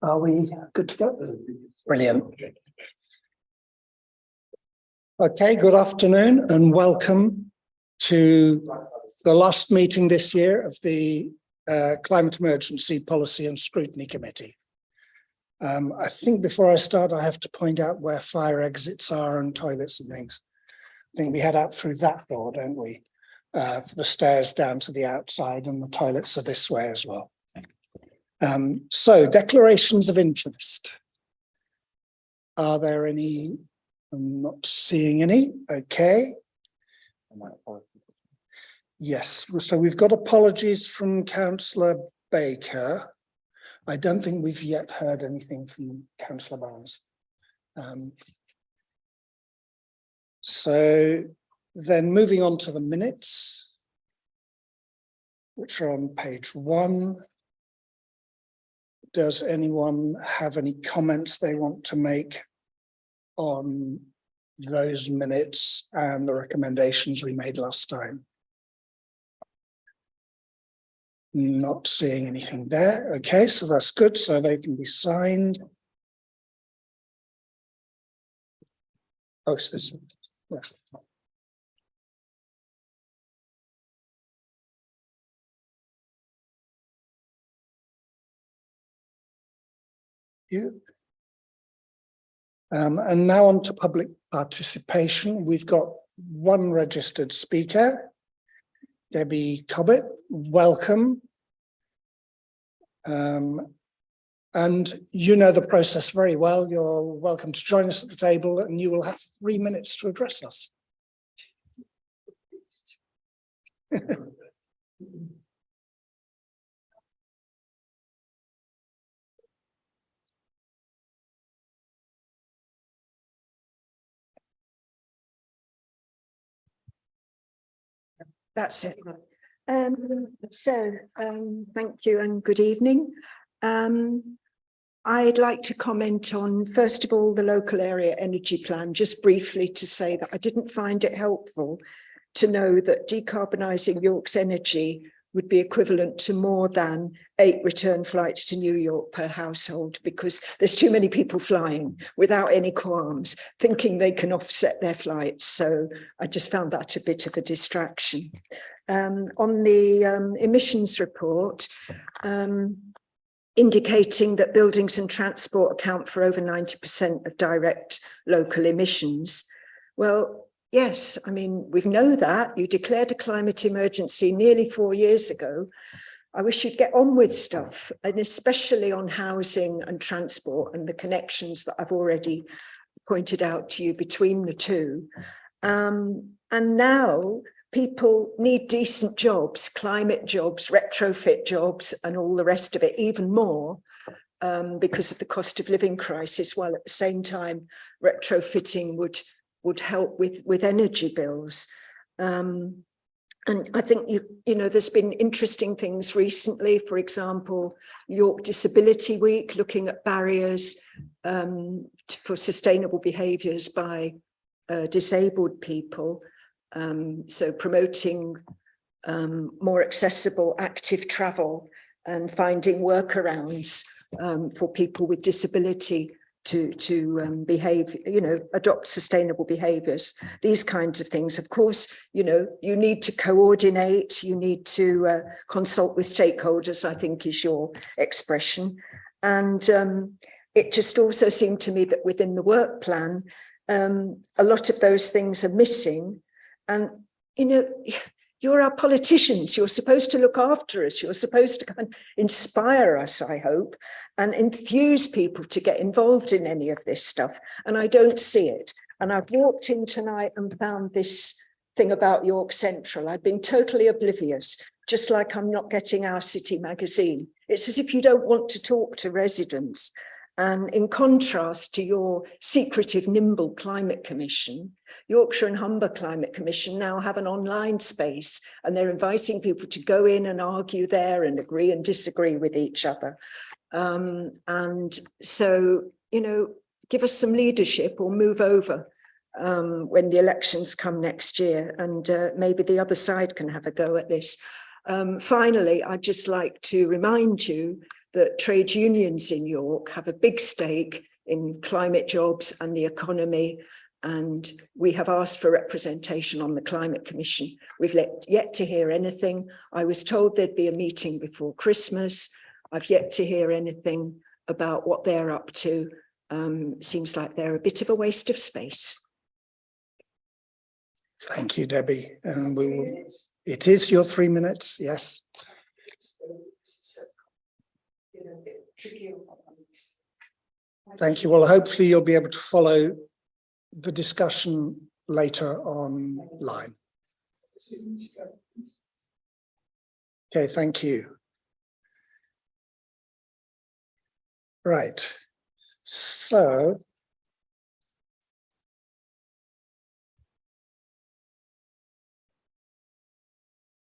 Are we good to go? Brilliant. Okay, good afternoon and welcome to the last meeting this year of the Climate Emergency Policy and Scrutiny Committee. I think before I start, I have to point out where fire exits are and toilets and things. I think we head out through that door, don't we? For the stairs down to the outside, and the toilets are this way as well. So declarations of interest. Are there any? I'm not seeing any. Okay. Yes, so we've got apologies from Councillor Baker. I don't think we've yet heard anything from Councillor Barnes. So then moving on to the minutes, which are on page 1. Does anyone have any comments they want to make on those minutes and the recommendations we made last time? Not seeing anything there. Okay, so that's good. So they can be signed. Oh, it's this one. Yes. And now on to public participation. We've got one registered speaker, Debbie Cobbett. Welcome. And you know the process very well. You're welcome to join us at the table and you will have 3 minutes to address us. That's it. Thank you and good evening. I'd like to comment on, first of all, the local area energy plan, just briefly to say that I didn't find it helpful to know that decarbonising York's energy would be equivalent to more than 8 return flights to New York per household, because there's too many people flying without any qualms, thinking they can offset their flights. So I just found that a bit of a distraction. On the emissions report, indicating that buildings and transport account for over 90% of direct local emissions. Well, yes, I mean, we know that. You declared a climate emergency nearly 4 years ago. I wish you'd get on with stuff, and especially on housing and transport and the connections that I've already pointed out to you between the two. And now people need decent jobs, climate jobs, retrofit jobs, and all the rest of it, even more because of the cost of living crisis, while at the same time retrofitting would help with energy bills. And I think, you know, there's been interesting things recently, for example, York Disability Week, looking at barriers for sustainable behaviours by disabled people. So promoting more accessible active travel and finding workarounds for people with disability to behave, you know, adopt sustainable behaviours, these kinds of things. Of course, you know, you need to coordinate, you need to consult with stakeholders, I think is your expression. And it just also seemed to me that within the work plan, a lot of those things are missing. And, you know, you're our politicians. You're supposed to look after us. You're supposed to kind of inspire us, I hope, and enthuse people to get involved in any of this stuff. And I don't see it. And I've walked in tonight and found this thing about York Central. I've been totally oblivious, just like I'm not getting Our City magazine. It's as if you don't want to talk to residents. And in contrast to your secretive, nimble Climate Commission, Yorkshire and Humber Climate Commission now have an online space, and they're inviting people to go in and argue there and agree and disagree with each other. And so, you know, give us some leadership or move over when the elections come next year, and maybe the other side can have a go at this. Finally, I'd just like to remind you that trade unions in York have a big stake in climate jobs and the economy. And we have asked for representation on the Climate Commission. We've yet to hear anything. I was told there'd be a meeting before Christmas. I've yet to hear anything about what they're up to. Seems like they're a bit of a waste of space. Thank you, Debbie. And we will, it is your 3 minutes, yes. Thank you. Well, hopefully you'll be able to follow the discussion later online. Okay, thank you. Right. So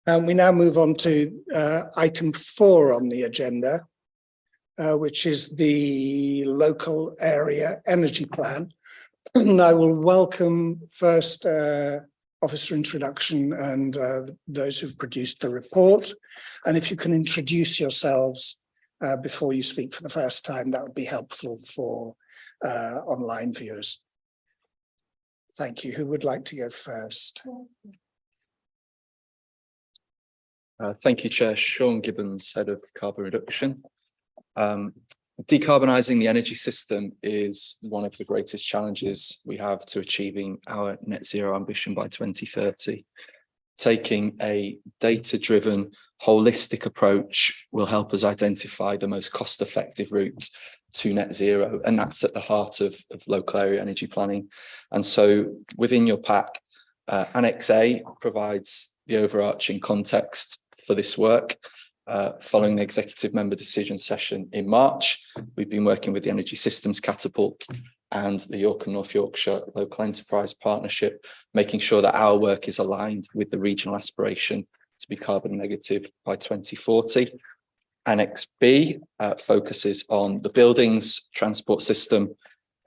we now move on to item 4 on the agenda, which is the local area energy plan. And I will welcome first officer introduction and those who've produced the report. And if you can introduce yourselves before you speak for the first time, that would be helpful for online viewers. Thank you. Who would like to go first? Thank you, Chair. Sean Gibbons, Head of Carbon Reduction. Decarbonising the energy system is one of the greatest challenges we have to achieving our net zero ambition by 2030. Taking a data-driven, holistic approach will help us identify the most cost-effective route to net zero, and that's at the heart of local area energy planning. And so within your pack, Annex A provides the overarching context for this work. Following the executive member decision session in March, we've been working with the Energy Systems Catapult and the York and North Yorkshire Local Enterprise Partnership, making sure that our work is aligned with the regional aspiration to be carbon negative by 2040. Annex B focuses on the buildings, transport system,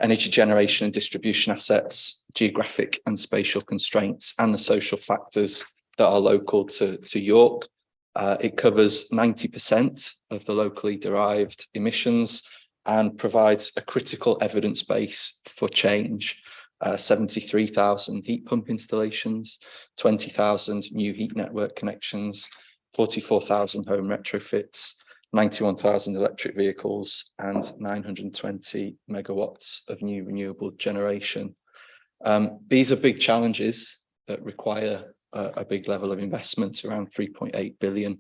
energy generation and distribution assets, geographic and spatial constraints, and the social factors that are local to York. It covers 90% of the locally derived emissions and provides a critical evidence base for change. 73,000 heat pump installations, 20,000 new heat network connections, 44,000 home retrofits, 91,000 electric vehicles, and 920 megawatts of new renewable generation. These are big challenges that require a big level of investment, around £3.8 billion,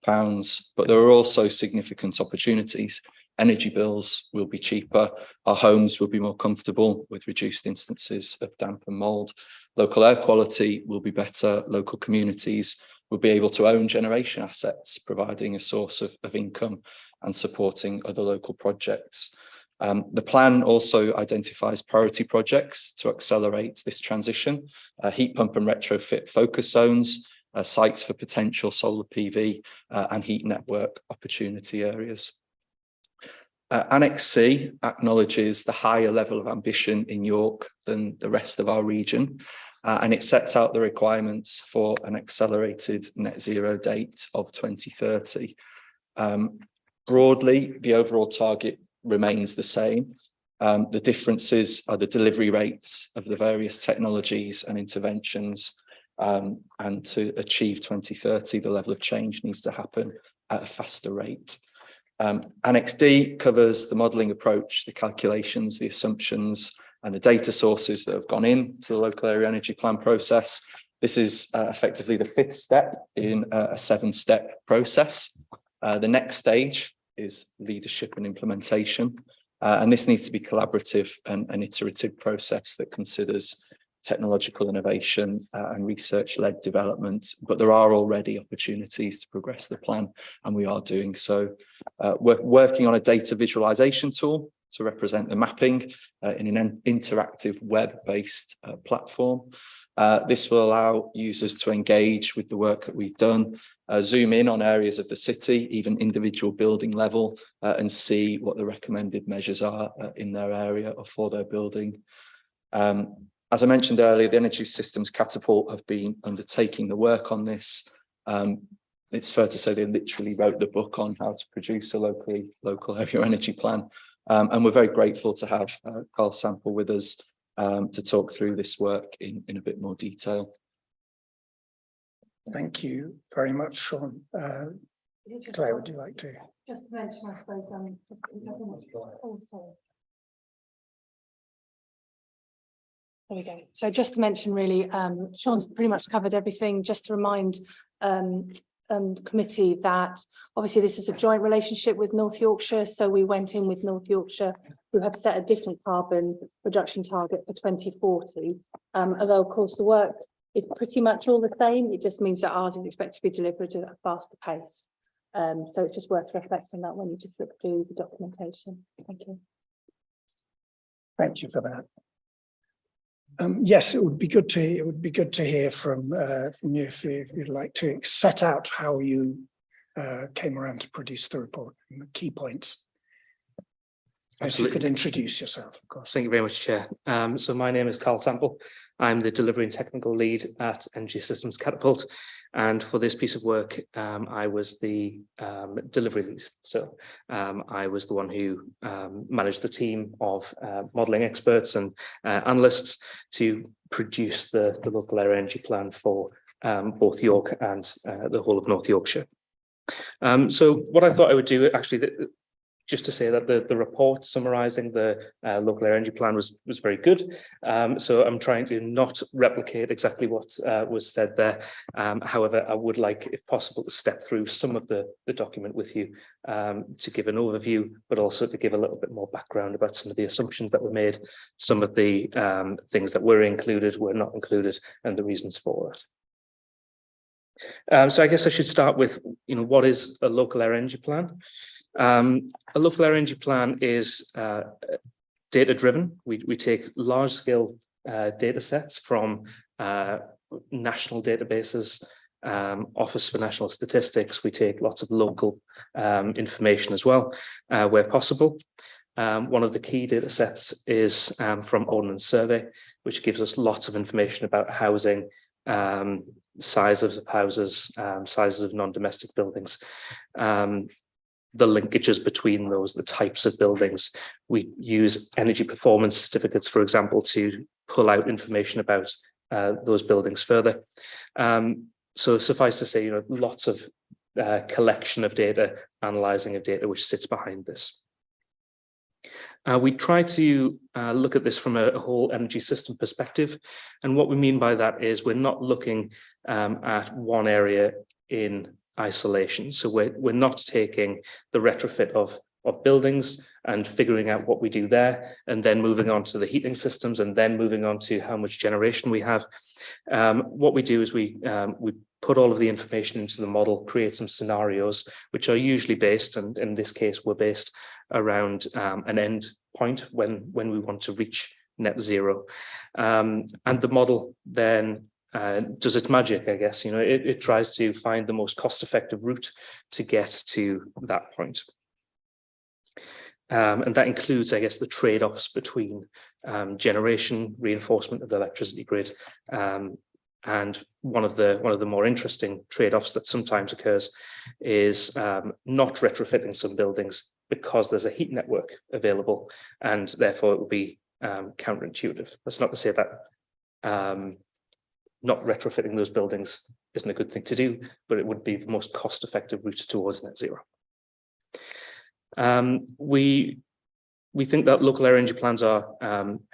but there are also significant opportunities. Energy bills will be cheaper, our homes will be more comfortable with reduced instances of damp and mould, local air quality will be better, local communities will be able to own generation assets, providing a source of income and supporting other local projects. The plan also identifies priority projects to accelerate this transition, heat pump and retrofit focus zones, sites for potential solar PV and heat network opportunity areas. Annex C acknowledges the higher level of ambition in York than the rest of our region, and it sets out the requirements for an accelerated net zero date of 2030. Broadly, the overall target remains the same. The differences are the delivery rates of the various technologies and interventions, and to achieve 2030, the level of change needs to happen at a faster rate. Annex D covers the modelling approach, the calculations, the assumptions, and the data sources that have gone into the local area energy plan process. This is effectively the 5th step in a 7-step process. The next stage is leadership and implementation, and this needs to be collaborative and an iterative process that considers technological innovation and research-led development, but there are already opportunities to progress the plan, and we are doing so. We're working on a data visualization tool to represent the mapping in an interactive web-based platform. This will allow users to engage with the work that we've done, zoom in on areas of the city, even individual building level, and see what the recommended measures are in their area or for their building. As I mentioned earlier, the Energy Systems Catapult have been undertaking the work on this. it's fair to say they literally wrote the book on how to produce a local area energy plan. And we're very grateful to have Carl Sample with us to talk through this work in a bit more detail. Thank you very much, Sean. Claire, would you like to? Just to mention, I suppose, oh, sorry. There we go. So just to mention, really, Sean's pretty much covered everything. Just to remind committee that obviously this was a joint relationship with North Yorkshire. So we went in with North Yorkshire, who have set a different carbon reduction target for 2040. Although, of course, the work is pretty much all the same. It just means that ours is expected to be delivered at a faster pace. So it's just worth reflecting on that when you just look through the documentation. Thank you. Thank you for that. Yes, it would be good to hear from you if you'd like to set out how you came around to produce the report and the key points. If you could introduce yourself, of course. Thank you very much, Chair. So my name is Carl Sample. I'm the delivery and technical lead at Energy Systems Catapult. And for this piece of work, I was the delivery lead. So I was the one who managed the team of modelling experts and analysts to produce the local area energy plan for both York and the whole of North Yorkshire. So what I thought I would do, actually, just to say that the report summarising the local area energy plan was very good. So I'm trying to not replicate exactly what was said there. However, I would like, if possible, to step through some of the document with you to give an overview, but also to give a little bit more background about some of the assumptions that were made, some of the things that were included, were not included, and the reasons for it. So I guess I should start with, what is a local area energy plan? A local area energy plan is data driven. We take large scale data sets from national databases, Office for National Statistics. We take lots of local information as well, where possible. One of the key data sets is from Ordnance Survey, which gives us lots of information about housing, sizes of houses, sizes of non-domestic buildings, the linkages between those, the types of buildings. We use energy performance certificates, for example, to pull out information about those buildings further. So suffice to say, lots of collection of data, analysing of data, which sits behind this. We try to look at this from a whole energy system perspective. And what we mean by that is we're not looking at one area in isolation. So we're not taking the retrofit of buildings and figuring out what we do there, and then moving on to the heating systems, and then moving on to how much generation we have. What we do is we put all of the information into the model, create some scenarios, which are usually based, and in this case, we're based around an end point when we want to reach net zero. And the model then does its magic, I guess. It tries to find the most cost-effective route to get to that point. And that includes, I guess, the trade-offs between generation, reinforcement of the electricity grid, and one of the more interesting trade-offs that sometimes occurs is not retrofitting some buildings because there's a heat network available, and therefore it will be counterintuitive. That's not to say that not retrofitting those buildings isn't a good thing to do, but it would be the most cost-effective route towards net zero. We think that local area energy plans are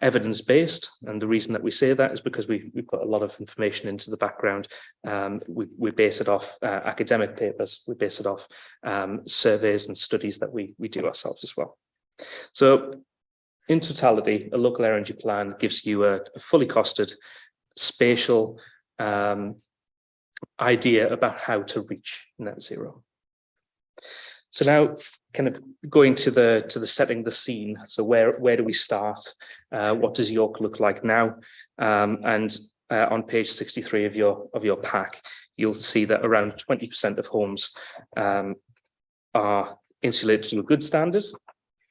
evidence-based, and the reason that we say that is because we put a lot of information into the background. We base it off academic papers, we base it off surveys and studies that we do ourselves as well. So in totality, a local area energy plan gives you a fully costed, spatial idea about how to reach net zero. So now, kind of going to the setting the scene. So where do we start? What does York look like now? And on page 63 of your pack, you'll see that around 20% of homes are insulated to a good standard.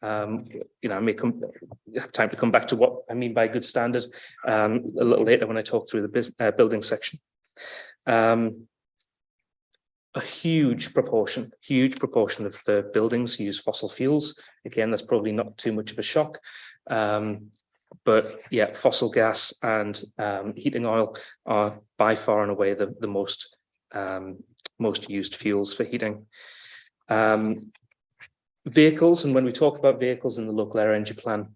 I may have time to come back to what I mean by good standard a little later when I talk through the building section. a huge proportion of the buildings use fossil fuels. Again, that's probably not too much of a shock. But yeah, fossil gas and heating oil are by far and away the most used fuels for heating. Vehicles, and when we talk about vehicles in the local air energy plan,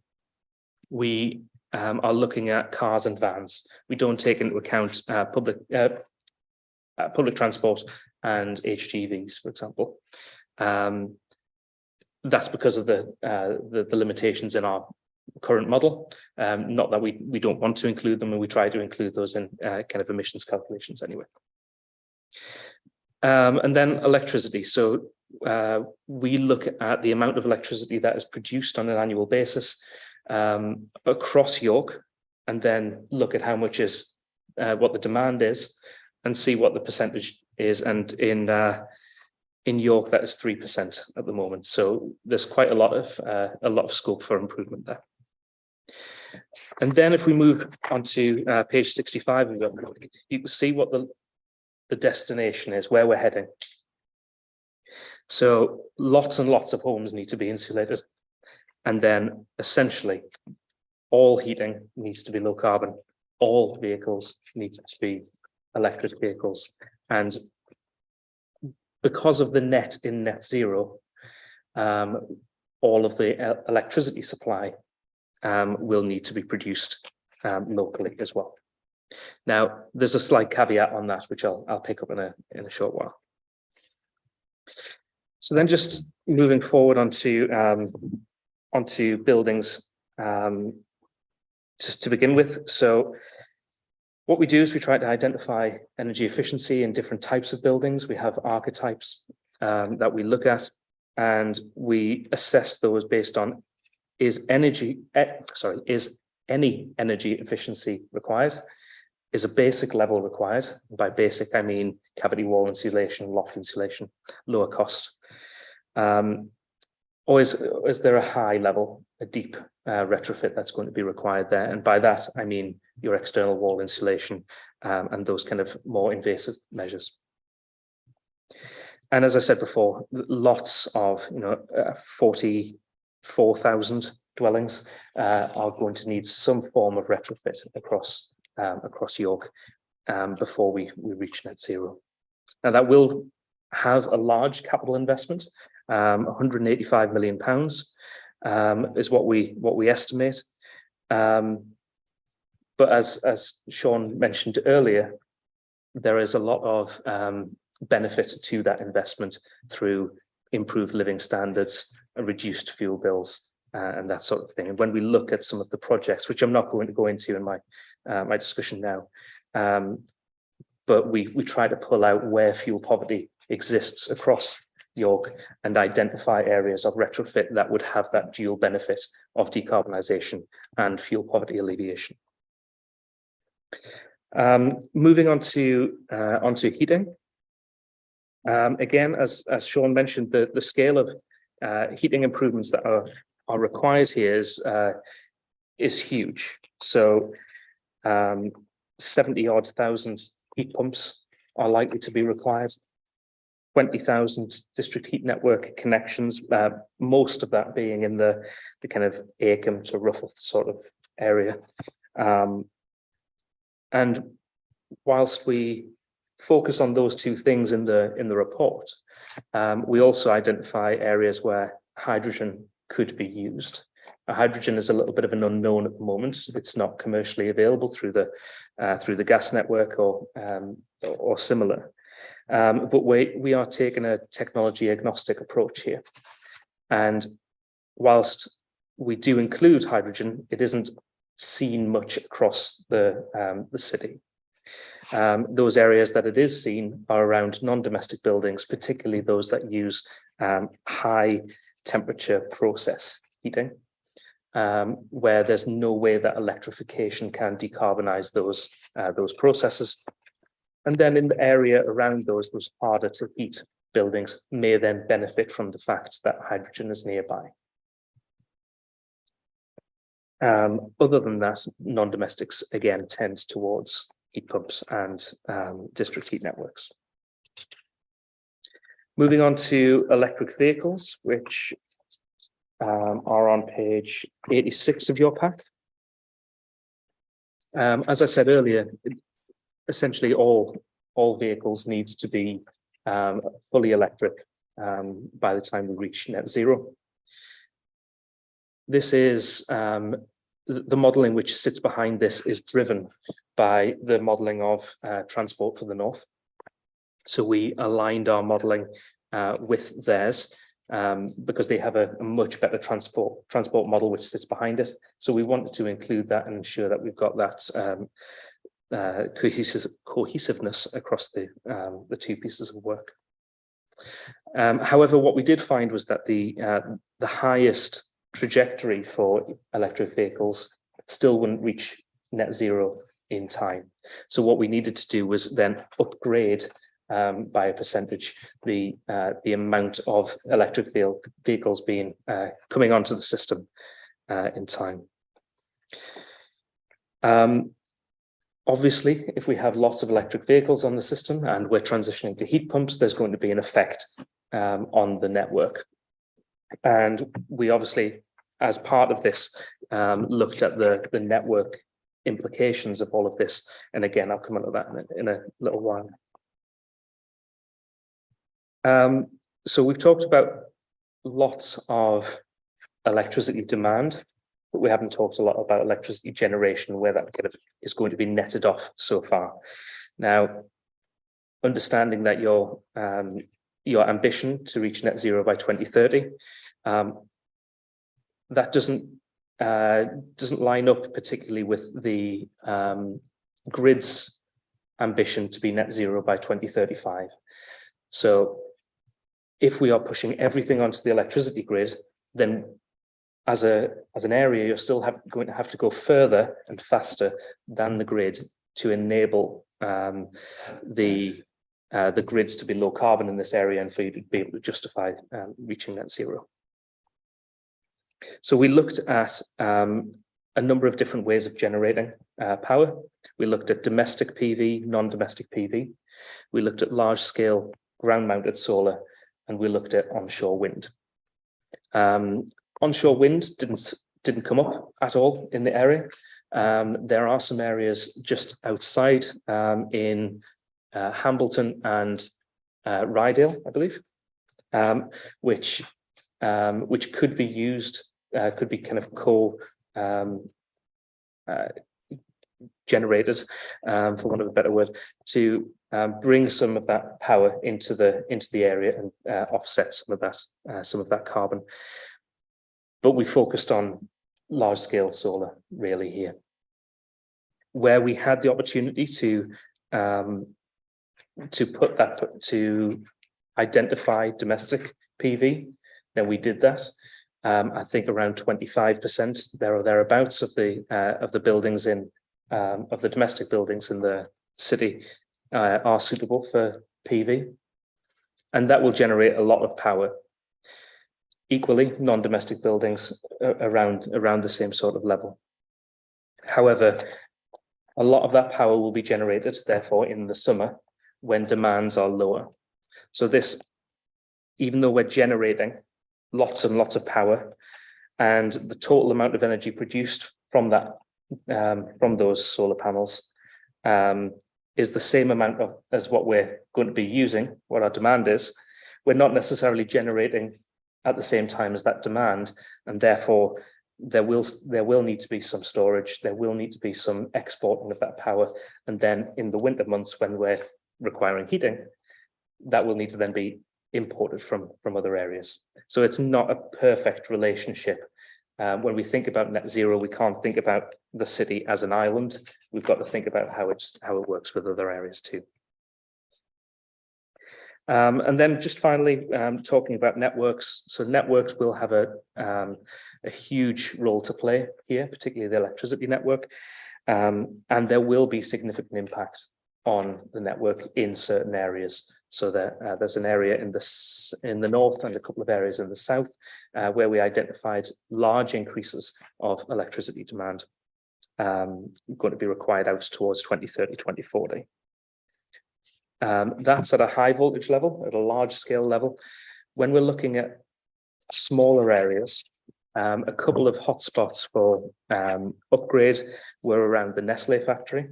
we are looking at cars and vans. We don't take into account public transport and HGVs, for example. That's because of the limitations in our current model. Not that we don't want to include them, and we try to include those in kind of emissions calculations anyway. And then electricity. So we look at the amount of electricity that is produced on an annual basis across York, and then look at how much is what the demand is, and see what the percentage is. And in York, that is 3% at the moment. So there's quite a lot of scope for improvement there. And then if we move on to page 65, you can see what the destination is, where we're heading. So lots and lots of homes need to be insulated. And then essentially all heating needs to be low carbon. All vehicles need to be electric vehicles. And because of the net in net zero, all of the electricity supply will need to be produced locally as well. Now, there's a slight caveat on that, which I'll pick up in a short while. So then, just moving forward onto buildings, just to begin with. So what we do is we try to identify energy efficiency in different types of buildings. We have archetypes that we look at, and we assess those based on is any energy efficiency required? Is a basic level required? By basic, I mean cavity wall insulation, loft insulation, lower cost. Or is there a high level, a deep retrofit that's going to be required there? And by that, I mean your external wall insulation and those kind of more invasive measures. And as I said before, lots of 44,000 dwellings are going to need some form of retrofit across York before we reach net zero. Now that will have a large capital investment. 185 million pounds is what we estimate. But as Sean mentioned earlier, there is a lot of benefit to that investment through improved living standards, reduced fuel bills, and that sort of thing. And when we look at some of the projects, which I'm not going to go into in my discussion now, but we try to pull out where fuel poverty exists across York and identify areas of retrofit that would have that dual benefit of decarbonisation and fuel poverty alleviation. Moving on to heating. Again, as Sean mentioned, the scale of heating improvements that are required here is huge. So 70-odd thousand heat pumps are likely to be required. 20,000 district heat network connections, most of that being in the kind of Acomb to Rufford sort of area. And whilst we focus on those two things in the report, we also identify areas where hydrogen could be used. Hydrogen is a little bit of an unknown at the moment. It's not commercially available through the gas network or similar. But we are taking a technology agnostic approach here. And whilst we do include hydrogen, it isn't seen much across the city. Those areas that it is seen are around non-domestic buildings, particularly those that use high temperature process heating, where there's no way that electrification can decarbonize those processes. And then in the area around those harder to heat buildings may then benefit from the fact that hydrogen is nearby. Other than that, non-domestics again tend towards heat pumps and district heat networks. Moving on to electric vehicles, which are on page 86 of your pack. As I said earlier, essentially all vehicles needs to be fully electric by the time we reach net zero. This is the modelling which sits behind this is driven by the modelling of Transport for the North. So we aligned our modelling with theirs because they have a much better transport model which sits behind it. So we wanted to include that and ensure that we've got that cohesiveness across the two pieces of work. However, what we did find was that the highest trajectory for electric vehicles still wouldn't reach net zero in time. So what we needed to do was then upgrade by a percentage the amount of electric vehicles being coming onto the system in time. Obviously, if we have lots of electric vehicles on the system and we're transitioning to heat pumps, there's going to be an effect on the network. And we obviously, as part of this, looked at the network implications of all of this. And again, I'll come on to that in a little while. So we've talked about lots of electricity demand, but we haven't talked a lot about electricity generation, where that kind of is going to be netted off so far. Now, understanding that your ambition to reach net zero by 2030, that doesn't line up particularly with the grid's ambition to be net zero by 2035. So if we are pushing everything onto the electricity grid, then as an area, you're still going to have to go further and faster than the grid to enable the grids to be low carbon in this area and for you to be able to justify reaching net zero. So we looked at a number of different ways of generating power. We looked at domestic PV, non-domestic PV. We looked at large-scale ground-mounted solar, and we looked at onshore wind. Onshore wind didn't come up at all in the area. There are some areas just outside in Hambleton and Rydale, I believe, which could be used, could be kind of generated, for want of a better word, to bring some of that power into the area and offset some of that carbon. But we focused on large-scale solar really here, where we had the opportunity to identify domestic PV. Then we did that. I think around 25% there or thereabouts of the buildings of the domestic buildings in the city are suitable for PV, and that will generate a lot of power. Equally, non-domestic buildings around the same sort of level. However, a lot of that power will be generated, therefore, in the summer when demands are lower. So this, even though we're generating lots and lots of power, and the total amount of energy produced from that, from those solar panels, is the same amount as what we're going to be using, what our demand is, we're not necessarily generating at the same time as that demand, and therefore there will need to be some storage, there will need to be some exporting of that power, and then in the winter months when we're requiring heating, that will need to then be imported from other areas. So it's not a perfect relationship. When we think about net zero, we can't think about the city as an island. We've got to think about how it works with other areas too. And then just finally, talking about networks. So networks will have a huge role to play here, particularly the electricity network. And there will be significant impact on the network in certain areas. So there's an area in the north and a couple of areas in the south where we identified large increases of electricity demand going to be required out towards 2030, 2040. That's at a high voltage level, at a large scale level. When we're looking at smaller areas, a couple of hotspots for upgrade were around the Nestle factory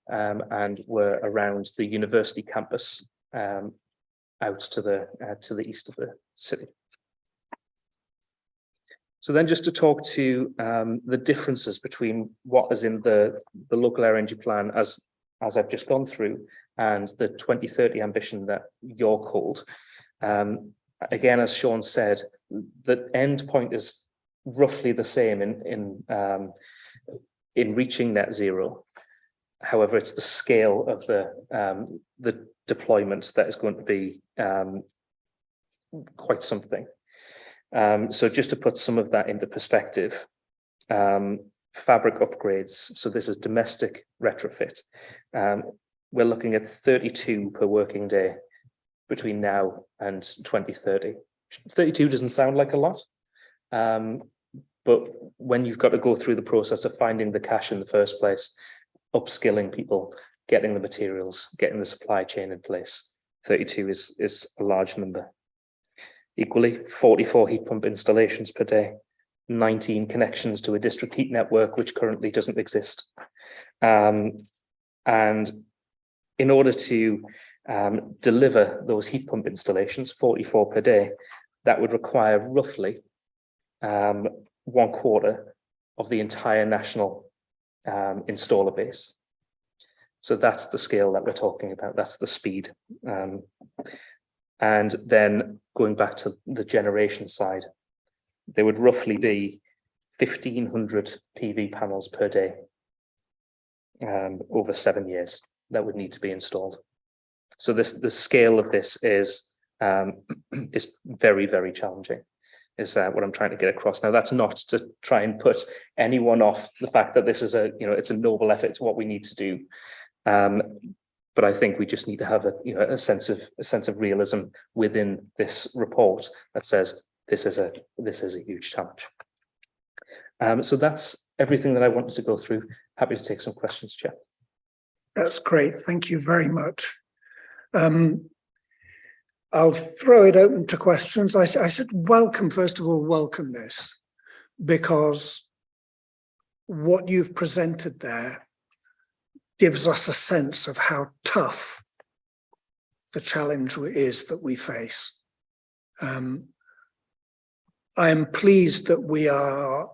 and were around the university campus out to the east of the city. So then just to talk to the differences between what is in the local area energy plan as I've just gone through and the 2030 ambition that you're called. Again, as Sean said, the end point is roughly the same in reaching net zero. However, it's the scale of the deployment that is going to be quite something. So just to put some of that into perspective, fabric upgrades. So this is domestic retrofit. We're looking at 32 per working day between now and 2030. 32 doesn't sound like a lot, but when you've got to go through the process of finding the cash in the first place, upskilling people, getting the materials, getting the supply chain in place, 32 is a large number. Equally, 44 heat pump installations per day, 19 connections to a district heat network, which currently doesn't exist. And in order to deliver those heat pump installations, 44 per day, that would require roughly 1/4 of the entire national installer base. So that's the scale that we're talking about. That's the speed. And then going back to the generation side, there would roughly be 1,500 PV panels per day over 7 years that would need to be installed. So the scale of this is very, very challenging, is what I'm trying to get across. Now, that's not to try and put anyone off the fact that this is it's a noble effort. It's what we need to do. But I think we just need to have a sense of realism within this report that says this is a huge challenge. So that's everything that I wanted to go through. Happy to take some questions, Chair. That's great. Thank you very much. I'll throw it open to questions. I should first of all, welcome this, because what you've presented there gives us a sense of how tough the challenge is that we face. I am pleased that we are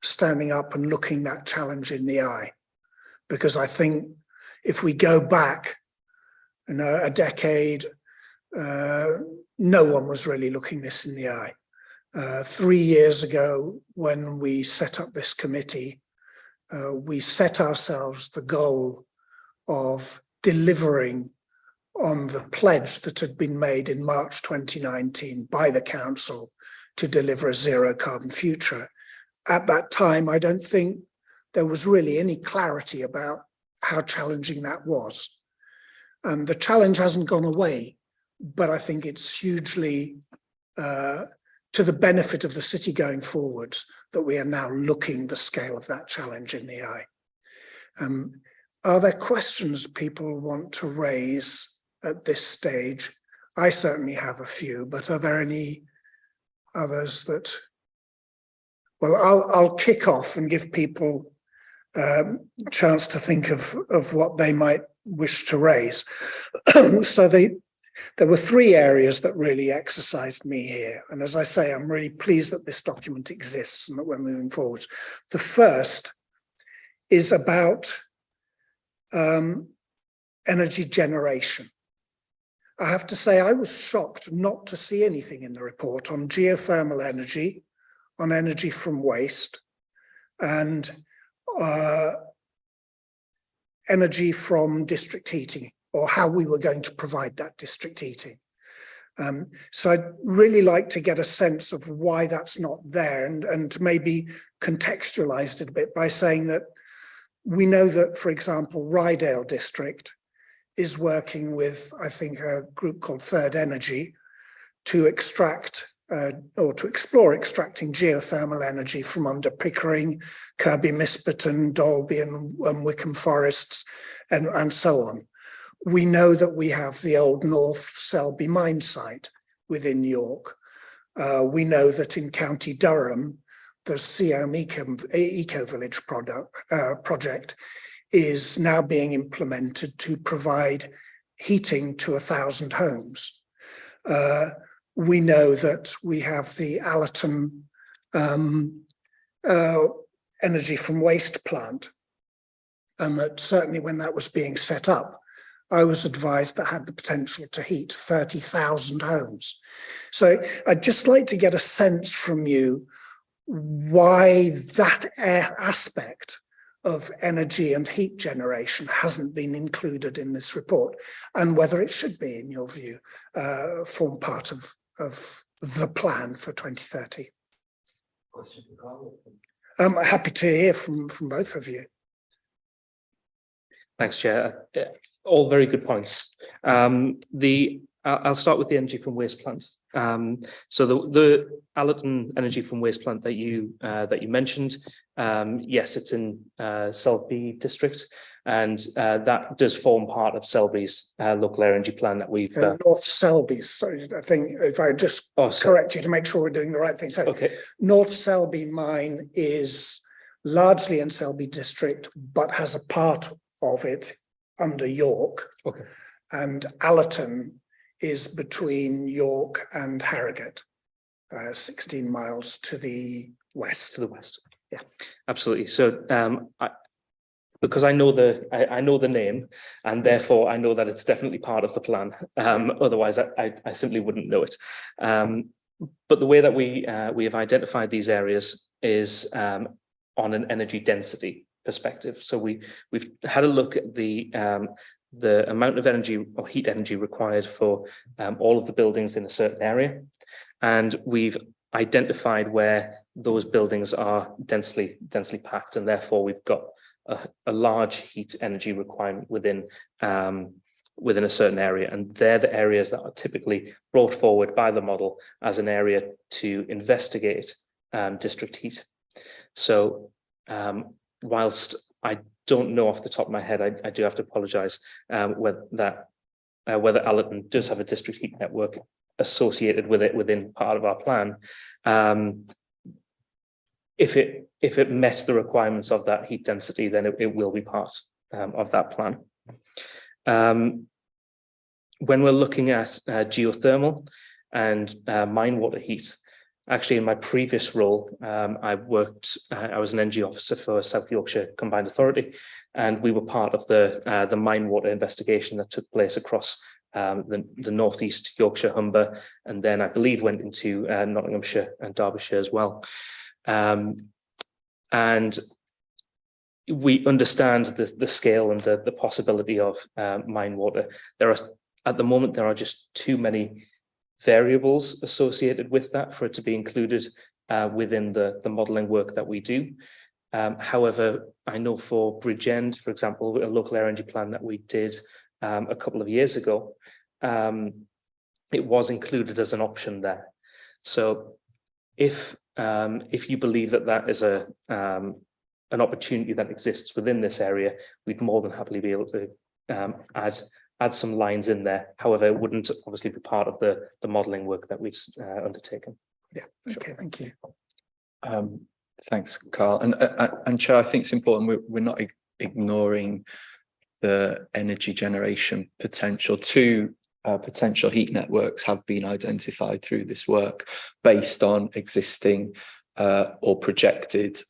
standing up and looking that challenge in the eye, because I think if we go back a decade, no one was really looking this in the eye. 3 years ago, when we set up this committee, we set ourselves the goal of delivering on the pledge that had been made in March 2019 by the council to deliver a zero carbon future. At that time, I don't think there was really any clarity about how challenging that was. And the challenge hasn't gone away, but I think it's hugely to the benefit of the city going forwards that we are now looking the scale of that challenge in the eye. Are there questions people want to raise at this stage? I certainly have a few, but are there any others that... Well, I'll kick off and give people a chance to think of what they might wish to raise. So there were 3 areas that really exercised me here. And as I say, I'm really pleased that this document exists and that we're moving forward. The first is about energy generation. I have to say, I was shocked not to see anything in the report on geothermal energy, on energy from waste, and energy from district heating, or how we were going to provide that district heating. So I'd really like to get a sense of why that's not there, and to maybe contextualize it a bit by saying that we know that, for example, Rydale District is working with, I think, a group called Third Energy to extract or to explore extracting geothermal energy from under Pickering, Kirby Misperton, Dalby and Wickham forests, and so on. We know that we have the old North Selby mine site within York. We know that in County Durham, the Seom Eco Village project is now being implemented to provide heating to 1,000 homes. We know that we have the Allerton energy from waste plant, and that certainly when that was being set up, I was advised that had the potential to heat 30,000 homes. So I'd just like to get a sense from you why that aspect of energy and heat generation hasn't been included in this report, and whether it should be, in your view, form part of the plan for 2030. I'm happy to hear from both of you. Thanks, Chair. All very good points. I'll start with the energy from waste plant. So the Allerton energy from waste plant that you mentioned, yes, it's in Selby district, and that does form part of Selby's local energy plan that we've North Selby. Sorry, I think if I just correct you to make sure we're doing the right thing. So okay. North Selby mine is largely in Selby district, but has a part of it under York. Okay. And Allerton is between York and Harrogate, 16 miles to the west. To the west. Yeah, absolutely. So because I know the name, and therefore I know that it's definitely part of the plan. Otherwise, I simply wouldn't know it. But the way that we have identified these areas is on an energy density perspective. So we've had a look at the amount of energy or heat energy required for all of the buildings in a certain area, and we've identified where those buildings are densely packed, and therefore we've got a large heat energy requirement within a certain area, and they're the areas that are typically brought forward by the model as an area to investigate district heat. So whilst I don't know off the top of my head, I do have to apologise whether Allerton does have a district heat network associated with it within part of our plan. If it met the requirements of that heat density, then it will be part of that plan. When we're looking at geothermal and mine water heat, actually in my previous role, I was an energy officer for South Yorkshire Combined Authority, and we were part of the mine water investigation that took place across the northeast Yorkshire, Humber, and then I believe went into Nottinghamshire and Derbyshire as well. And we understand the scale and the possibility of mine water. At the moment, there are just too many variables associated with that for it to be included within the modelling work that we do. However, I know for Bridgend, for example, a local energy plan that we did a couple of years ago, it was included as an option there. So if you believe that is an opportunity that exists within this area, we'd more than happily be able to add some lines in there. However, it wouldn't obviously be part of the modelling work that we've undertaken. Yeah, okay, thank you. Thanks, Carl. And Chair, I think it's important we're not ignoring the energy generation potential. Two potential heat networks have been identified through this work based on existing or projected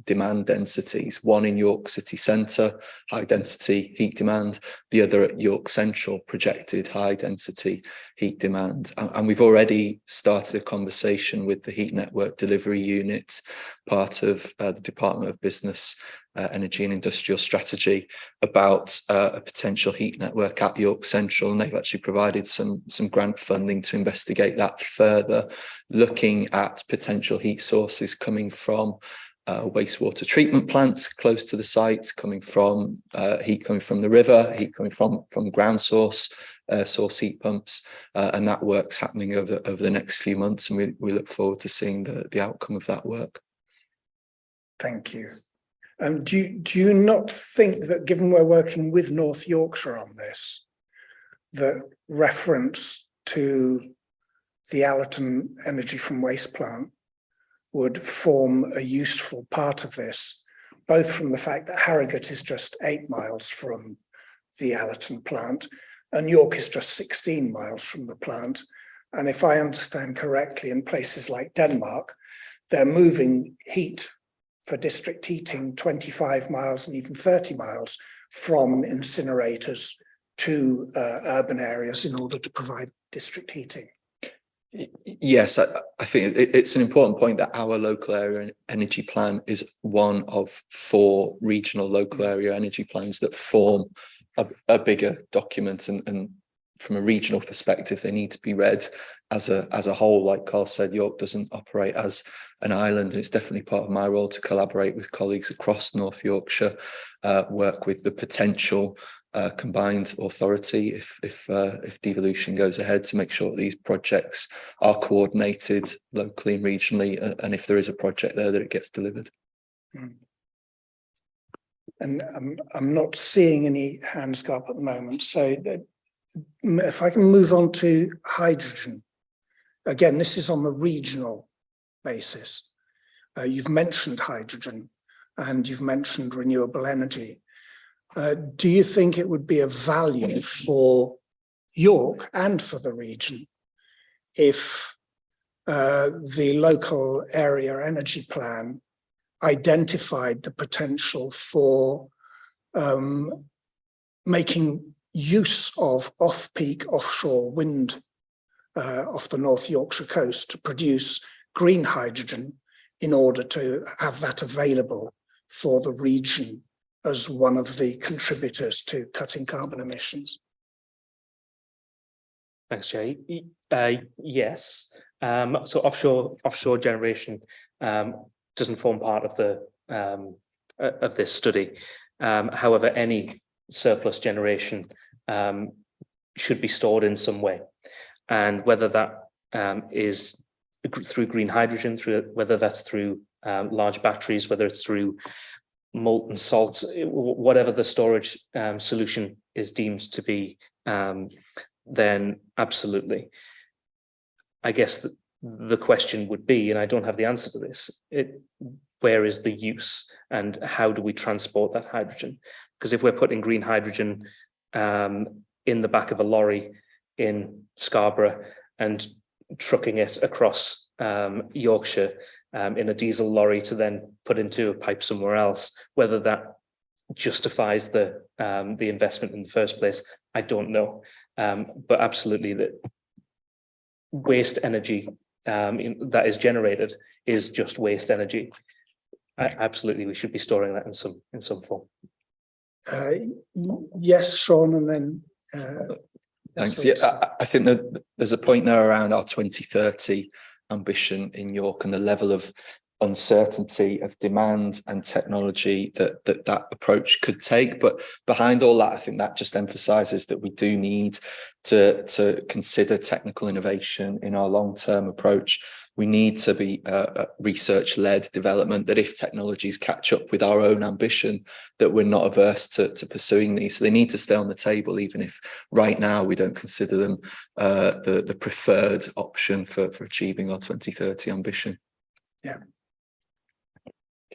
demand densities. One in York city centre, high density heat demand, the other at York Central, projected high density heat demand. And we've already started a conversation with the Heat Network Delivery Unit, part of the Department of Business, Energy and Industrial Strategy, about a potential heat network at York Central, and they've actually provided some grant funding to investigate that further, looking at potential heat sources coming from wastewater treatment plants close to the site, coming from heat coming from the river, heat coming from ground source heat pumps, and that work's happening over the next few months, and we look forward to seeing the outcome of that work. Thank you. Do you not think that, given we're working with North Yorkshire on this, that reference to the Allerton Energy from Waste plant would form a useful part of this, both from the fact that Harrogate is just 8 miles from the Allerton plant and York is just 16 miles from the plant. And if I understand correctly, in places like Denmark, they're moving heat for district heating 25 miles and even 30 miles from incinerators to urban areas in order to provide district heating. Yes, I think it's an important point that our local area energy plan is one of 4 regional local area energy plans that form a bigger document, and from a regional perspective, they need to be read as a whole. Like Carl said, York doesn't operate as an island, and it's definitely part of my role to collaborate with colleagues across North Yorkshire, work with the potential combined authority if devolution goes ahead, to make sure that these projects are coordinated locally and regionally, and if there is a project there, that it gets delivered. And I'm not seeing any hands go up at the moment. So if I can move on to hydrogen. Again, this is on the regional basis. You've mentioned hydrogen and you've mentioned renewable energy. Do you think it would be of value for York and for the region if the local area energy plan identified the potential for making use of off-peak offshore wind off the North Yorkshire coast to produce green hydrogen in order to have that available for the region as one of the contributors to cutting carbon emissions? Thanks, Jay. Yes. So offshore generation doesn't form part of this study. However, any surplus generation should be stored in some way, and whether that is through green hydrogen, whether that's through large batteries, whether it's through molten salt, whatever the storage solution is deemed to be, then absolutely. I guess the question would be, and I don't have the answer to this, where is the use and how do we transport that hydrogen? Because if we're putting green hydrogen in the back of a lorry in Scarborough and trucking it across Yorkshire in a diesel lorry to then put into a pipe somewhere else, whether that justifies the investment in the first place, I don't know. But absolutely, that waste energy that is generated is just waste energy. Absolutely, we should be storing that in some form. Yes, Sean, and then thanks. Yeah, I think that there's a point there around our 2030 ambition in York and the level of uncertainty of demand and technology that approach could take. But behind all that, I think that just emphasizes that we do need to consider technical innovation in our long-term approach. We need to be research-led development, that if technologies catch up with our own ambition, that we're not averse to pursuing these. So they need to stay on the table, even if right now we don't consider them the preferred option for achieving our 2030 ambition. Yeah.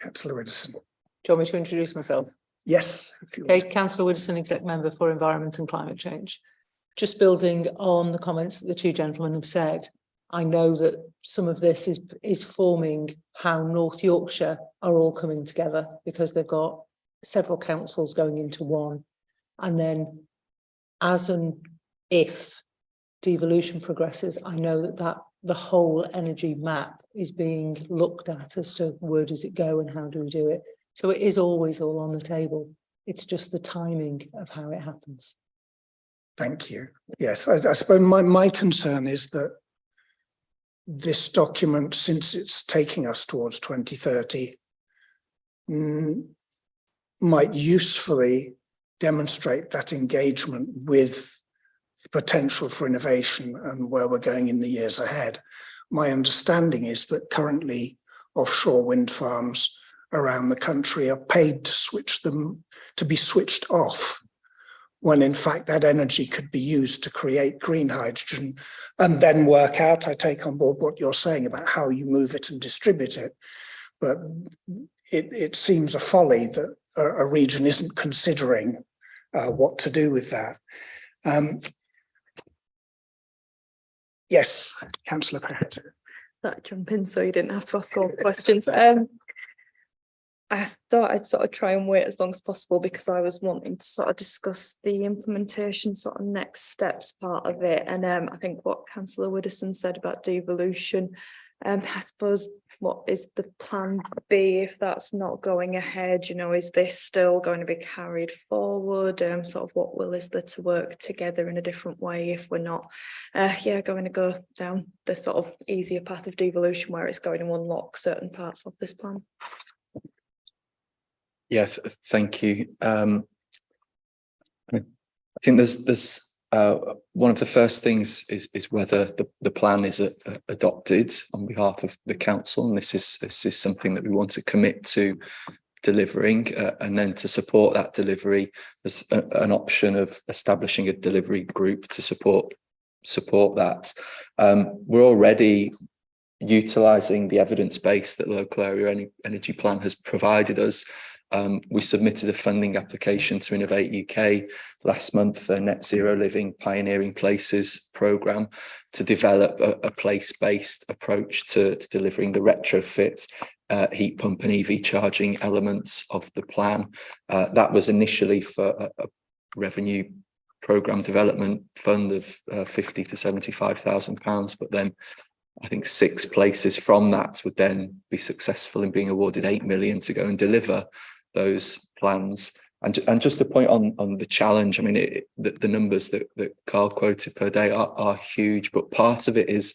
Councillor Widdowson. Do you want me to introduce myself? Yes. Okay, Councillor Widdowson, Exec Member for Environment and Climate Change. Just building on the comments that the two gentlemen have said, I know that some of this is forming how North Yorkshire are all coming together, because they've got several councils going into one. And then as and if devolution progresses, I know that the whole energy map is being looked at as to where does it go and how do we do it. So it is always all on the table. It's just the timing of how it happens. Thank you. Yes, I suppose my concern is that this document, since it's taking us towards 2030, might usefully demonstrate that engagement with the potential for innovation and where we're going in the years ahead. My understanding is that currently offshore wind farms around the country are paid to switch them, to be switched off, when in fact that energy could be used to create green hydrogen, and then work out, I take on board what you're saying about how you move it and distribute it. But it seems a folly that a region isn't considering what to do with that. Yes, Councillor Parrott. That jump in so you didn't have to ask all the questions. I thought I'd sort of try and wait as long as possible because I was wanting to sort of discuss the implementation sort of next steps part of it. And I think what Councillor Widdowson said about devolution, I suppose what is the plan B if that's not going ahead? You know, is this still going to be carried forward? Sort of what will is there to work together in a different way if we're not going to go down the sort of easier path of devolution where it's going to unlock certain parts of this plan? Yeah, thank you. I think there's one of the first things is whether the plan is adopted on behalf of the council, and this is something that we want to commit to delivering, and then to support that delivery, there's an option of establishing a delivery group to support that. We're already utilising the evidence base that local area energy plan has provided us. We submitted a funding application to Innovate UK last month, a Net Zero Living Pioneering Places programme, to develop a place-based approach to delivering the retrofit heat pump and EV charging elements of the plan. That was initially for a revenue programme development fund of £50,000 to £75,000, but then I think 6 places from that would then be successful in being awarded 8 million to go and deliver those plans. And just to point on the challenge, I mean, the numbers that Carl quoted per day are huge, but part of it is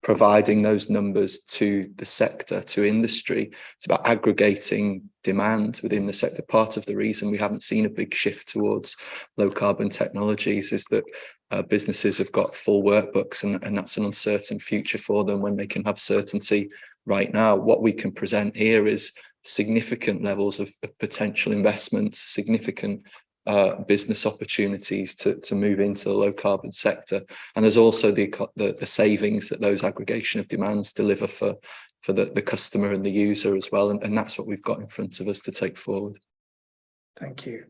providing those numbers to the sector, to industry. It's about aggregating demand within the sector. Part of the reason we haven't seen a big shift towards low carbon technologies is that businesses have got full workbooks, and that's an uncertain future for them when they can have certainty right now. What we can present here is significant levels of potential investment, significant business opportunities to move into the low carbon sector, and there's also the savings that those aggregation of demands deliver for the customer and the user as well, and that's what we've got in front of us to take forward. Thank you,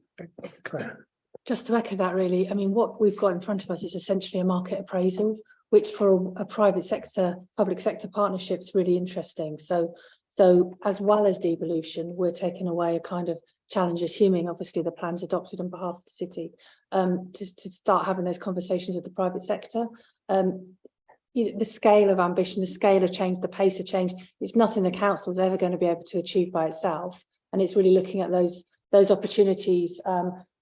Claire. Just to echo that, really, I mean, what we've got in front of us is essentially a market appraisal, which for a private sector, public sector partnership is really interesting. So as well as devolution, we're taking away a kind of challenge, assuming obviously the plan's adopted on behalf of the city, to start having those conversations with the private sector. The scale of ambition, the scale of change, the pace of change, it's nothing the council is ever going to be able to achieve by itself. And it's really looking at those opportunities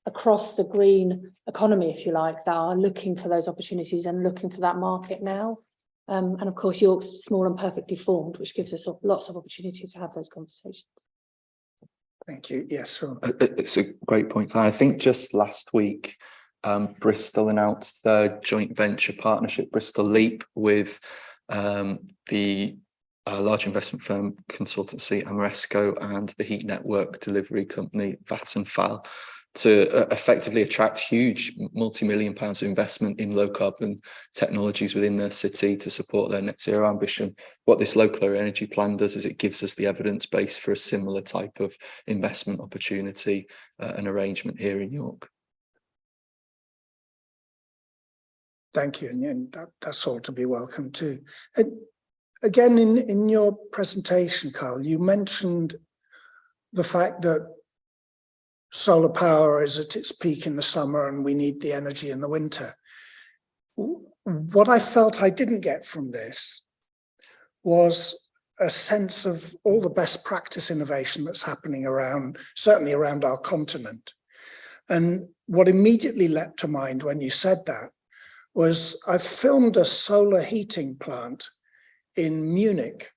across the green economy, if you like, that are looking for those opportunities and looking for that market now. And of course, York's small and perfectly formed, which gives us lots of opportunities to have those conversations. Thank you. Yes, sure. It's a great point. I think just last week, Bristol announced their joint venture partnership, Bristol Leap, with the large investment firm consultancy Amoresco and the heat network delivery company Vattenfall, to effectively attract huge multi-million pounds of investment in low carbon technologies within their city to support their net zero ambition. What this local area energy plan does is it gives us the evidence base for a similar type of investment opportunity and arrangement here in York. Thank you, and that's all to be welcome too. Again, in your presentation, Carl, you mentioned the fact that solar power is at its peak in the summer and we need the energy in the winter. What I felt I didn't get from this was a sense of all the best practice innovation that's happening around, certainly around our continent. And what immediately leapt to mind when you said that was I filmed a solar heating plant in Munich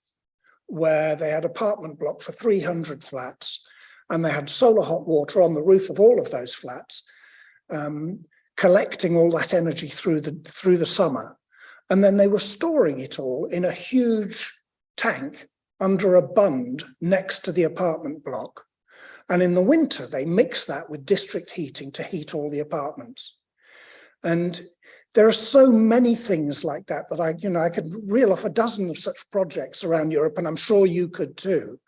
where they had apartment block for 300 flats, and they had solar hot water on the roof of all of those flats, collecting all that energy through the summer. And then they were storing it all in a huge tank under a bund next to the apartment block. And in the winter, they mix that with district heating to heat all the apartments. And there are so many things like that that I could reel off a dozen of such projects around Europe, and I'm sure you could too.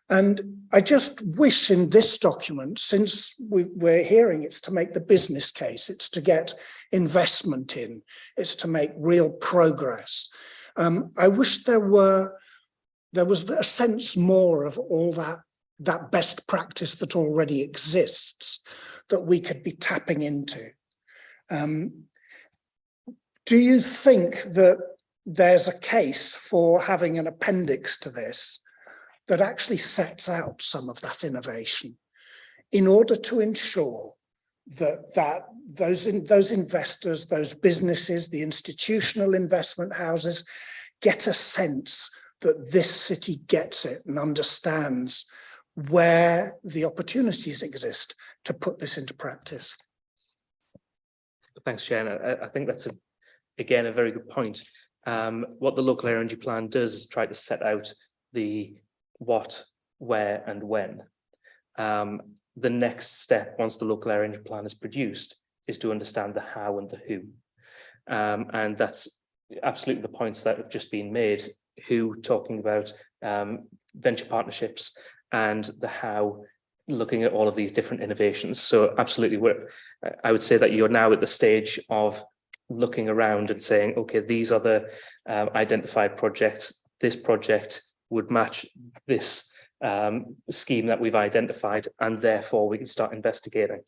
And I just wish in this document, since we're hearing it's to make the business case, it's to get investment in, it's to make real progress. I wish there was a sense more of all that best practice that already exists that we could be tapping into. Do you think that there's a case for having an appendix to this that actually sets out some of that innovation in order to ensure that those investors, those businesses, the institutional investment houses get a sense that this city gets it and understands where the opportunities exist to put this into practice? Thanks, Chair. I think that's again a very good point. What the local energy plan does is try to set out the what, where, and when. The next step, once the local energy plan is produced, is to understand the how and the who. And that's absolutely the points that have just been made. Who, talking about venture partnerships, and the how, looking at all of these different innovations. So absolutely, I would say that you're now at the stage of looking around and saying, okay, these are the identified projects. This project would match this scheme that we've identified, and therefore we can start investigating.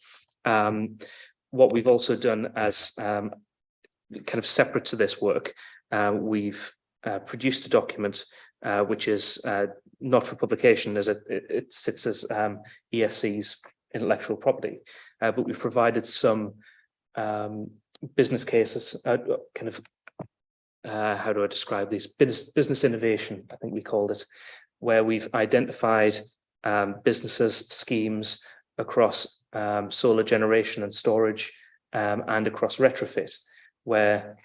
What we've also done as kind of separate to this work, we've produced a document which is not for publication, as it sits as ESC's intellectual property, but we've provided some business cases, kind of how do I describe these? Business innovation, I think we called it, where we've identified businesses, schemes across solar generation and storage, and across retrofit, where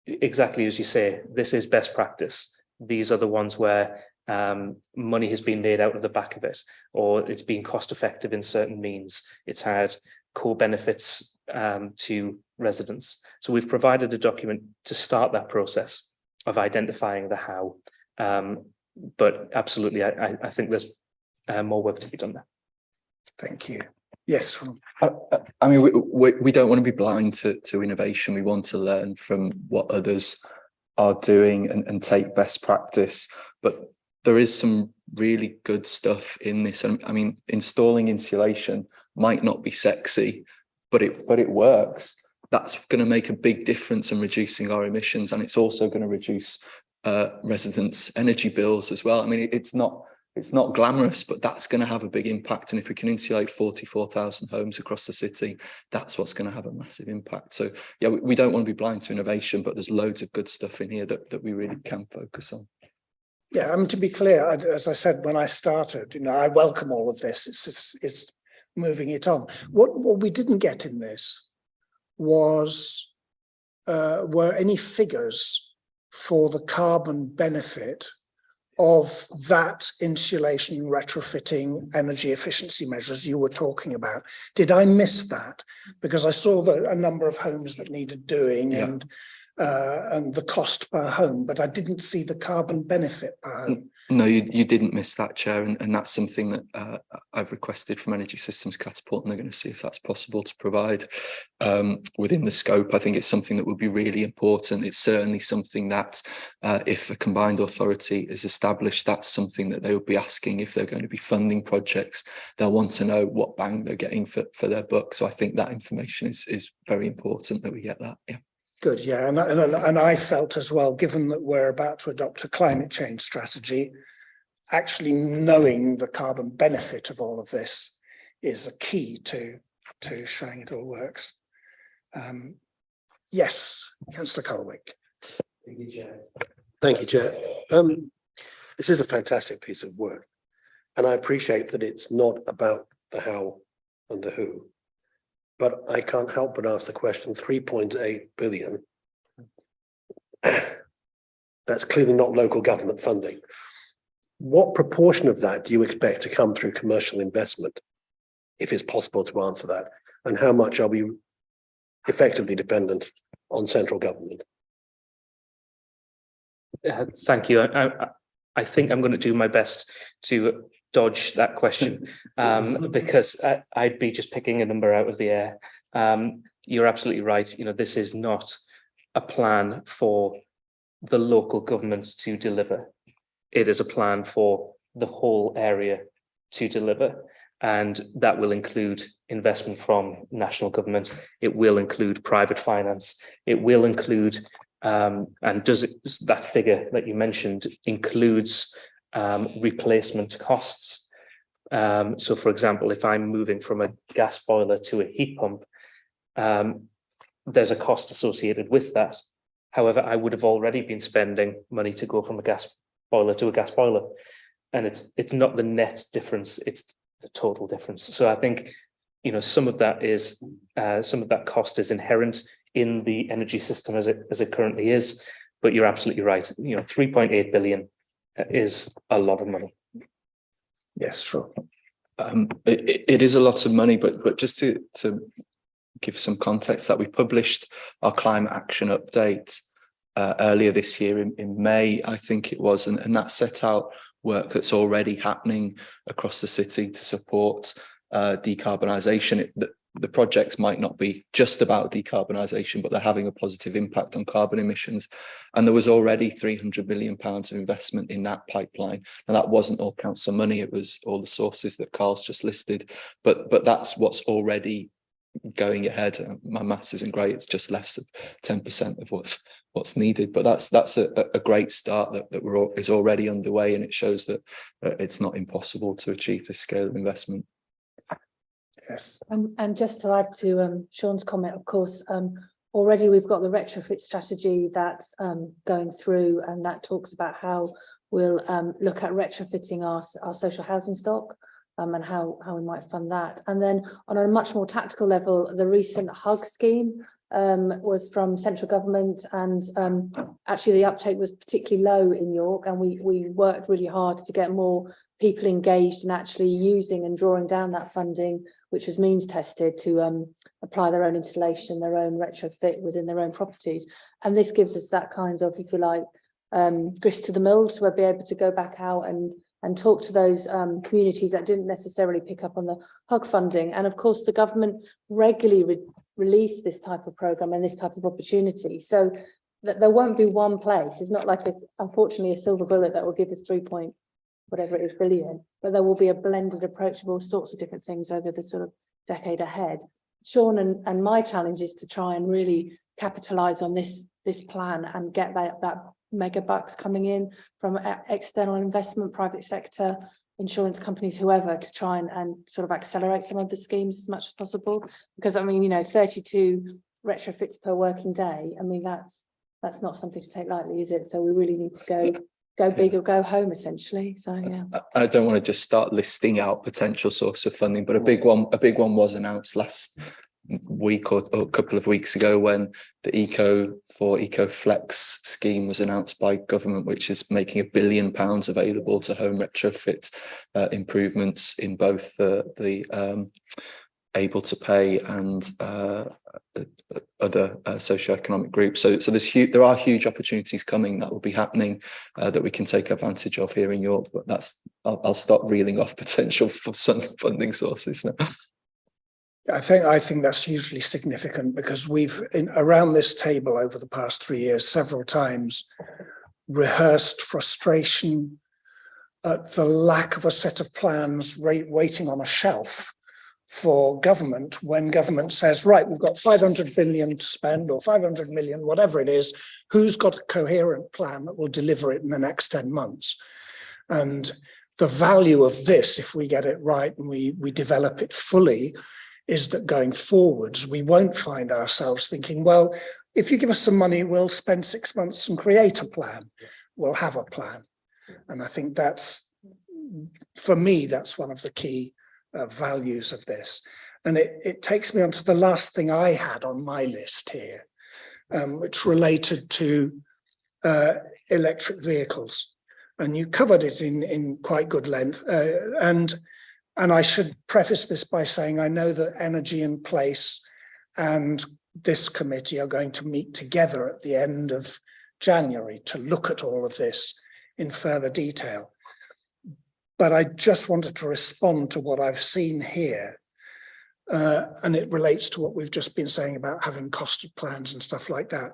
exactly as you say, this is best practice. These are the ones where money has been made out of the back of it, or it's been cost effective in certain means. It's had co-benefits to residents. So we've provided a document to start that process of identifying the how. But absolutely, I think there's more work to be done there. Thank you. Yes. I mean, we don't want to be blind to innovation. We want to learn from what others are doing and take best practice. But there is some really good stuff in this. And I mean, installing insulation might not be sexy, but it works. That's going to make a big difference in reducing our emissions, and it's also going to reduce residents' energy bills as well. I mean, it's not glamorous, but that's going to have a big impact. And if we can insulate 44,000 homes across the city, that's what's going to have a massive impact. So yeah, we don't want to be blind to innovation, but there's loads of good stuff in here that we really can focus on. Yeah, I mean, to be clear, as I said when I started, I welcome all of this. It's moving it on. What we didn't get in this was were any figures for the carbon benefit of that insulation, retrofitting, energy efficiency measures you were talking about. Did I miss that? Because I saw a number of homes that needed doing, yeah, and the cost per home, but I didn't see the carbon benefit per home. No, you didn't miss that, Chair, and that's something that I've requested from Energy Systems Catapult, and they're going to see if that's possible to provide within the scope. I think it's something that would be really important. It's certainly something that if a combined authority is established, that's something that they would be asking if they're going to be funding projects. They'll want to know what bang they're getting for their buck. So I think that information is very important that we get that. Yeah. Good, yeah, and I felt as well, given that we're about to adopt a climate change strategy, actually knowing the carbon benefit of all of this is a key to showing it all works. Yes, Councillor Colwick. Thank you, Chair. Thank you, Chair. This is a fantastic piece of work, and I appreciate that it's not about the how and the who. But I can't help but ask the question, 3.8 billion, that's clearly not local government funding. what proportion of that do you expect to come through commercial investment? If it's possible to answer that, and how much are we effectively dependent on central government? Thank you. I think I'm going to do my best to dodge that question because I'd be just picking a number out of the air. You're absolutely right. You know, this is not a plan for the local government to deliver. It is a plan for the whole area to deliver. And that will include investment from national government. It will include private finance. It will include, and does it, that figure that you mentioned includes replacement costs. So for example, if I'm moving from a gas boiler to a heat pump, there's a cost associated with that. However, I would have already been spending money to go from a gas boiler to a gas boiler. And it's not the net difference, it's the total difference. So I think, you know, some of that cost is inherent in the energy system as it currently is. But you're absolutely right. You know, 3.8 billion is a lot of money. Yes, sure. It is a lot of money, but just to give some context, that we published our climate action update earlier this year in May, I think it was, and that set out work that's already happening across the city to support decarbonisation. The projects might not be just about decarbonisation, but they're having a positive impact on carbon emissions. And there was already £300 million of investment in that pipeline. And that wasn't all council money, it was all the sources that Carl's just listed. But that's what's already going ahead. My maths isn't great, it's just less of 10% of what's needed, but that's a great start that is already underway, and it shows that it's not impossible to achieve this scale of investment. Yes. And just to add to Sean's comment, of course, already we've got the retrofit strategy that's going through, and that talks about how we'll look at retrofitting our social housing stock. And how we might fund that. And then on a much more tactical level, the recent HUG scheme was from central government, and actually the uptake was particularly low in York, and we worked really hard to get more people engaged in actually using and drawing down that funding, which was means tested to apply their own installation, their own retrofit within their own properties. And this gives us that kind of, if you like, grist to the mill, to be able to go back out and talk to those communities that didn't necessarily pick up on the HUG funding. And of course, the government regularly release this type of programme and this type of opportunity, so that there won't be one place. It's not like it's unfortunately a silver bullet that will give us 3 point whatever it is billion, but there will be a blended approach of all sorts of different things over the sort of decade ahead. Sean and my challenge is to try and really capitalise on this plan and get that mega bucks coming in from external investment, private sector, insurance companies, whoever, to try and sort of accelerate some of the schemes as much as possible. Because I mean, you know, 32 retrofits per working day, I mean, that's not something to take lightly, is it? So we really need to go big or go home, essentially. So yeah, I don't want to just start listing out potential source of funding, but a big one was announced last week or a couple of weeks ago, when the EcoFlex scheme was announced by government, which is making £1 billion available to home retrofit improvements in both the able to pay and other socioeconomic groups. So there are huge opportunities coming that will be happening that we can take advantage of here in York. But I'll stop reeling off potential for some funding sources now. I think that's hugely significant, because we've around this table over the past 3 years several times rehearsed frustration at the lack of a set of plans waiting on a shelf for government, when government says, right, we've got 500 billion to spend, or 500 million, whatever it is, who's got a coherent plan that will deliver it in the next 10 months? And the value of this, if we get it right and we develop it fully, is that going forwards, we won't find ourselves thinking, well, if you give us some money, we'll spend 6 months and create a plan. We'll have a plan. And I think that's, for me, that's one of the key values of this. And it takes me on to the last thing I had on my list here, which related to electric vehicles. and you covered it in quite good length. And I should preface this by saying I know that Energy in Place and this committee are going to meet together at the end of January to look at all of this in further detail. But I just wanted to respond to what I've seen here. And it relates to what we've just been saying about having costed plans and stuff like that.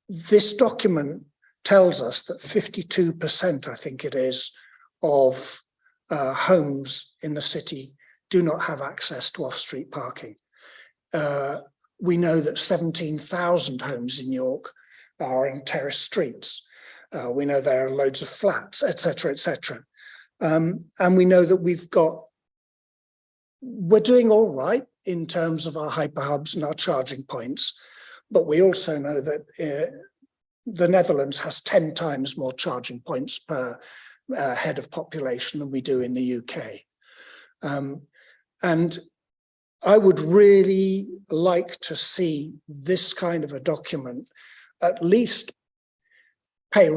This document tells us that 52%, I think it is, of homes in the city do not have access to off-street parking. We know that 17,000 homes in York are in terrace streets. We know there are loads of flats, etc., etc. And we know that we're doing all right in terms of our hyperhubs and our charging points, but we also know that the Netherlands has 10 times more charging points per head of population than we do in the UK. And I would really like to see this kind of a document at least make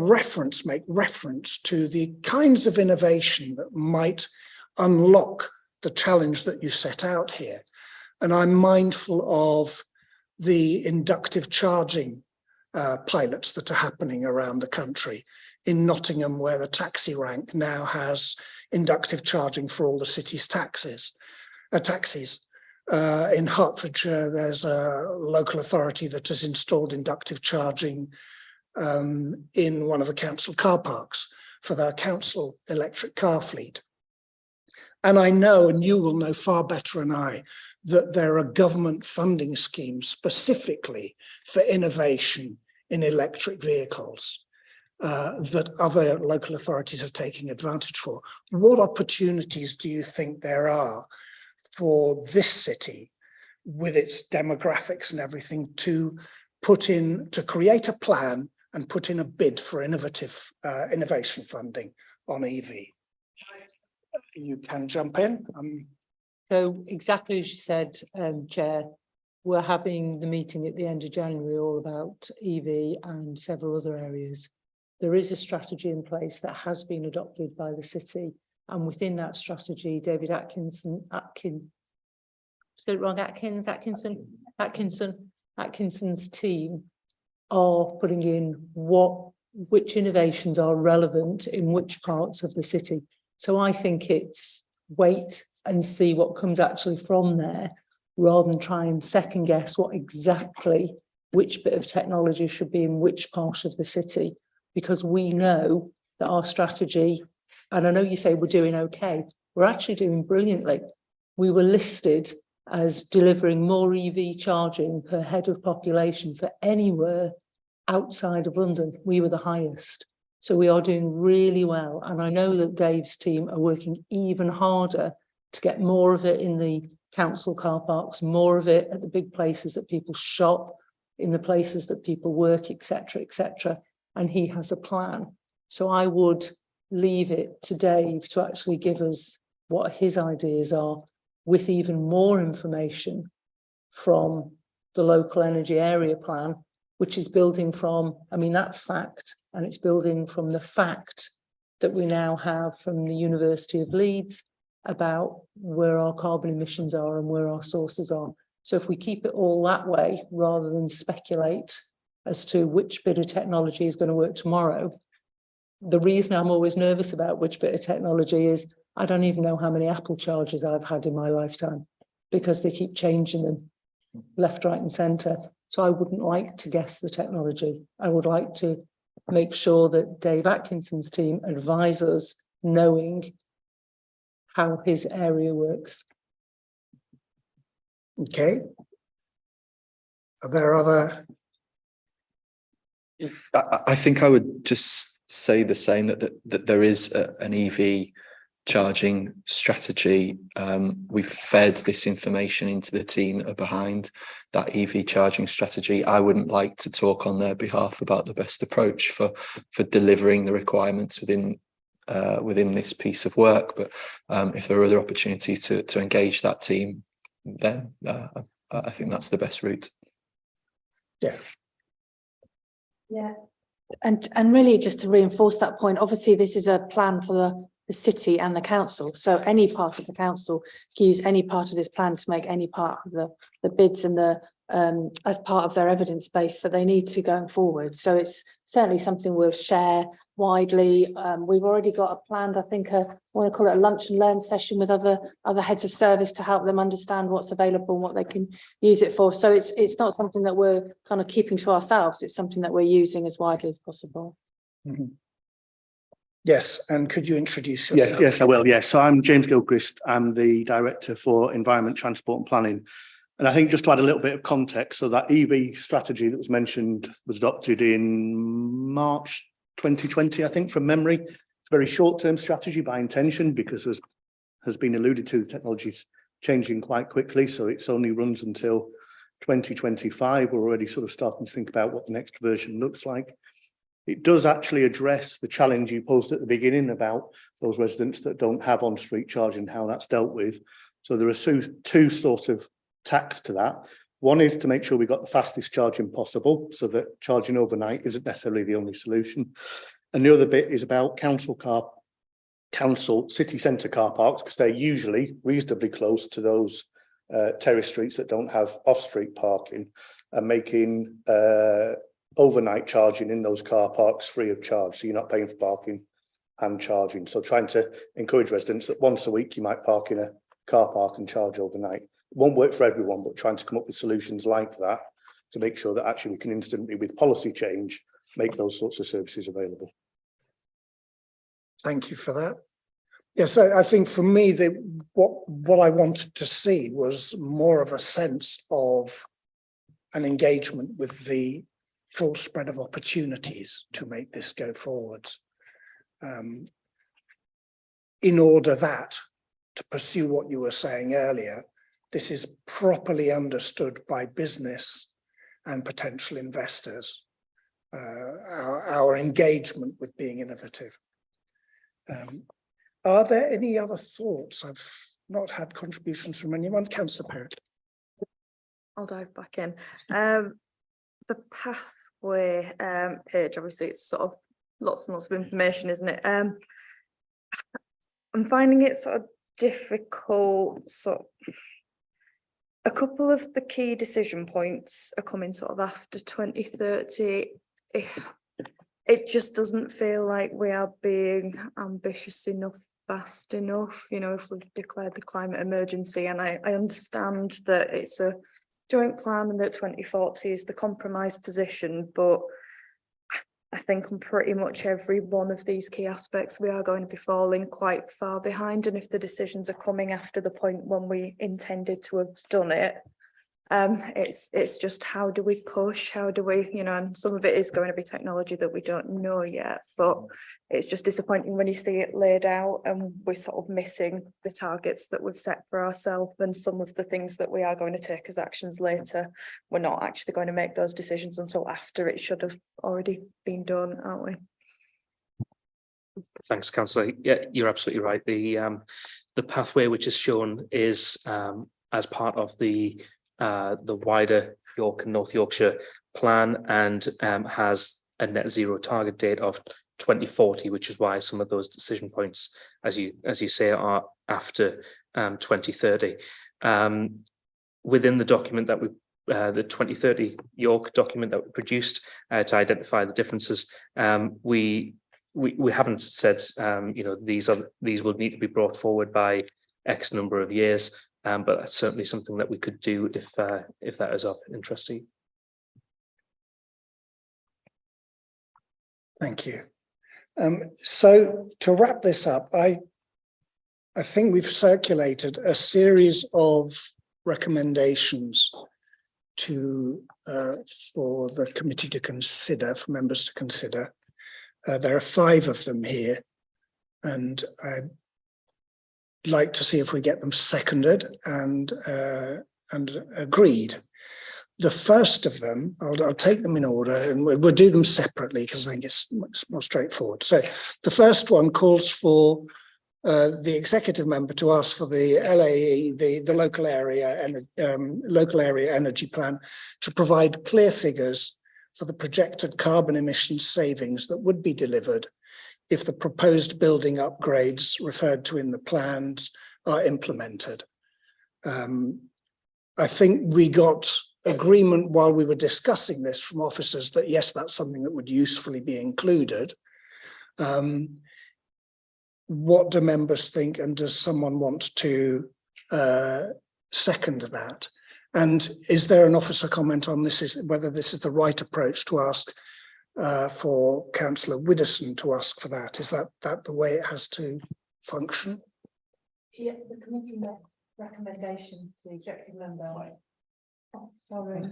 reference to the kinds of innovation that might unlock the challenge that you set out here. And I'm mindful of the inductive charging pilots that are happening around the country. In Nottingham, where the taxi rank now has inductive charging for all the city's taxis. In Hertfordshire, there's a local authority that has installed inductive charging in one of the council car parks for their council electric car fleet. And I know, and you will know far better than I, that there are government funding schemes specifically for innovation in electric vehicles that other local authorities are taking advantage for. What opportunities do you think there are for this city, with its demographics and everything, to create a plan and put in a bid for innovation funding on EV? You can jump in. So exactly as you said, Chair, we're having the meeting at the end of January all about EV and several other areas. There is a strategy in place that has been adopted by the city, and within that strategy, David Atkinson's team are putting in which innovations are relevant in which parts of the city. So I think it's wait and see what comes actually from there, rather than try and second guess which bit of technology should be in which part of the city, because we know that our strategy, and I know you say we're doing okay, we're actually doing brilliantly. We were listed as delivering more EV charging per head of population for anywhere outside of London. We were the highest. So we are doing really well. And I know that Dave's team are working even harder to get more of it in the council car parks, more of it at the big places that people shop, in the places that people work, etc., etc. And he has a plan. So I would leave it to Dave to actually give us what his ideas are, with even more information from the local energy area plan, which is building from, I mean, that's fact, and it's building from the fact that we now have from the University of Leeds about where our carbon emissions are and where our sources are. So if we keep it all that way, rather than speculate as to which bit of technology is going to work tomorrow, the reason I'm always nervous about which bit of technology is I don't even know how many Apple chargers I've had in my lifetime, because they keep changing them left, right and centre. So I wouldn't like to guess the technology. I would like to make sure that Dave Atkinson's team advise us, knowing how his area works. Okay. Are there other? I think I would just say the same, that there is an EV charging strategy. We've fed this information into the team that are behind that EV charging strategy. I wouldn't like to talk on their behalf about the best approach for delivering the requirements within this piece of work, but if there are other opportunities to engage that team, then I think that's the best route. Yeah. Yeah. And really just to reinforce that point, obviously this is a plan for the city and the council. So any part of the council can use any part of this plan to make any part of the bids and the as part of their evidence base that they need to going forward. So it's certainly something we'll share widely. We've already got a planned, I think, I want to call it a lunch and learn session with other heads of service to help them understand what's available and what they can use it for. So it's not something that we're kind of keeping to ourselves. It's something that we're using as widely as possible. Mm-hmm. Yes, and could you introduce yourself? Yes, I will. Yes, so I'm James Gilchrist. I'm the Director for Environment, Transport and Planning. And I think just to add a little bit of context, so that EV strategy that was mentioned was adopted in March 2020, I think, from memory. It's a very short-term strategy by intention, because as has been alluded to, the technology's changing quite quickly, so it's only runs until 2025. We're already sort of starting to think about what the next version looks like. It does actually address the challenge you posed at the beginning about those residents that don't have on-street charging, how that's dealt with. So there are two sort of tacks to that. One is to make sure we got the fastest charging possible, so that charging overnight isn't necessarily the only solution. And the other bit is about council city centre car parks, because they're usually reasonably close to those terrace streets that don't have off-street parking, and making overnight charging in those car parks free of charge, so you're not paying for parking and charging. So trying to encourage residents that once a week you might park in a car park and charge overnight. It won't work for everyone, but trying to come up with solutions like that to make sure that actually we can instantly, with policy change, make those sorts of services available. Thank you for that. Yes, I think for me, what I wanted to see was more of a sense of an engagement with the full spread of opportunities to make this go forwards, in order that, to pursue what you were saying earlier, this is properly understood by business and potential investors, our engagement with being innovative. Are there any other thoughts? I've not had contributions from anyone. Councillor Perrott. I'll dive back in. The pathway page, obviously it's sort of lots and lots of information, isn't it? I'm finding it sort of difficult. A couple of the key decision points are coming sort of after 2030. It just doesn't feel like we are being ambitious enough, fast enough, you know, if we've declared the climate emergency. And I understand that it's a joint plan and that 2040 is the compromise position, but I think on pretty much every one of these key aspects, we are going to be falling quite far behind. And if the decisions are coming after the point when we intended to have done it, it's just how do we push, how do we, you know, and some of it is going to be technology that we don't know yet, but it's just disappointing when you see it laid out and we're sort of missing the targets that we've set for ourselves, and some of the things that we are going to take as actions later, we're not actually going to make those decisions until after it should have already been done, aren't we? Thanks, Councillor. Yeah, you're absolutely right. The pathway which is shown is as part of the wider York and North Yorkshire plan, and has a net zero target date of 2040, which is why some of those decision points, as you say, are after 2030. Within the document that the 2030 York document that we produced to identify the differences, we haven't said you know, these will need to be brought forward by X number of years. But that's certainly something that we could do if that is of interest to you. Thank you. So to wrap this up, I think we've circulated a series of recommendations for the committee to consider, for members to consider. There are 5 of them here, and I'd like to see if we get them seconded and agreed. The first of them, I'll take them in order, and we'll do them separately because I think it's much more straightforward. So the first one calls for the executive member to ask for the LAE, the local area energy plan, to provide clear figures for the projected carbon emission savings that would be delivered if the proposed building upgrades referred to in the plans are implemented. I think we got agreement while we were discussing this from officers that yes, that's something that would usefully be included. What do members think, and does someone want to second that? And is there an officer comment on this, is whether this is the right approach to ask for Councillor Widdowson to ask for that? Is that the way it has to function? Yeah, the committee made recommendations to the executive member. Oh, sorry.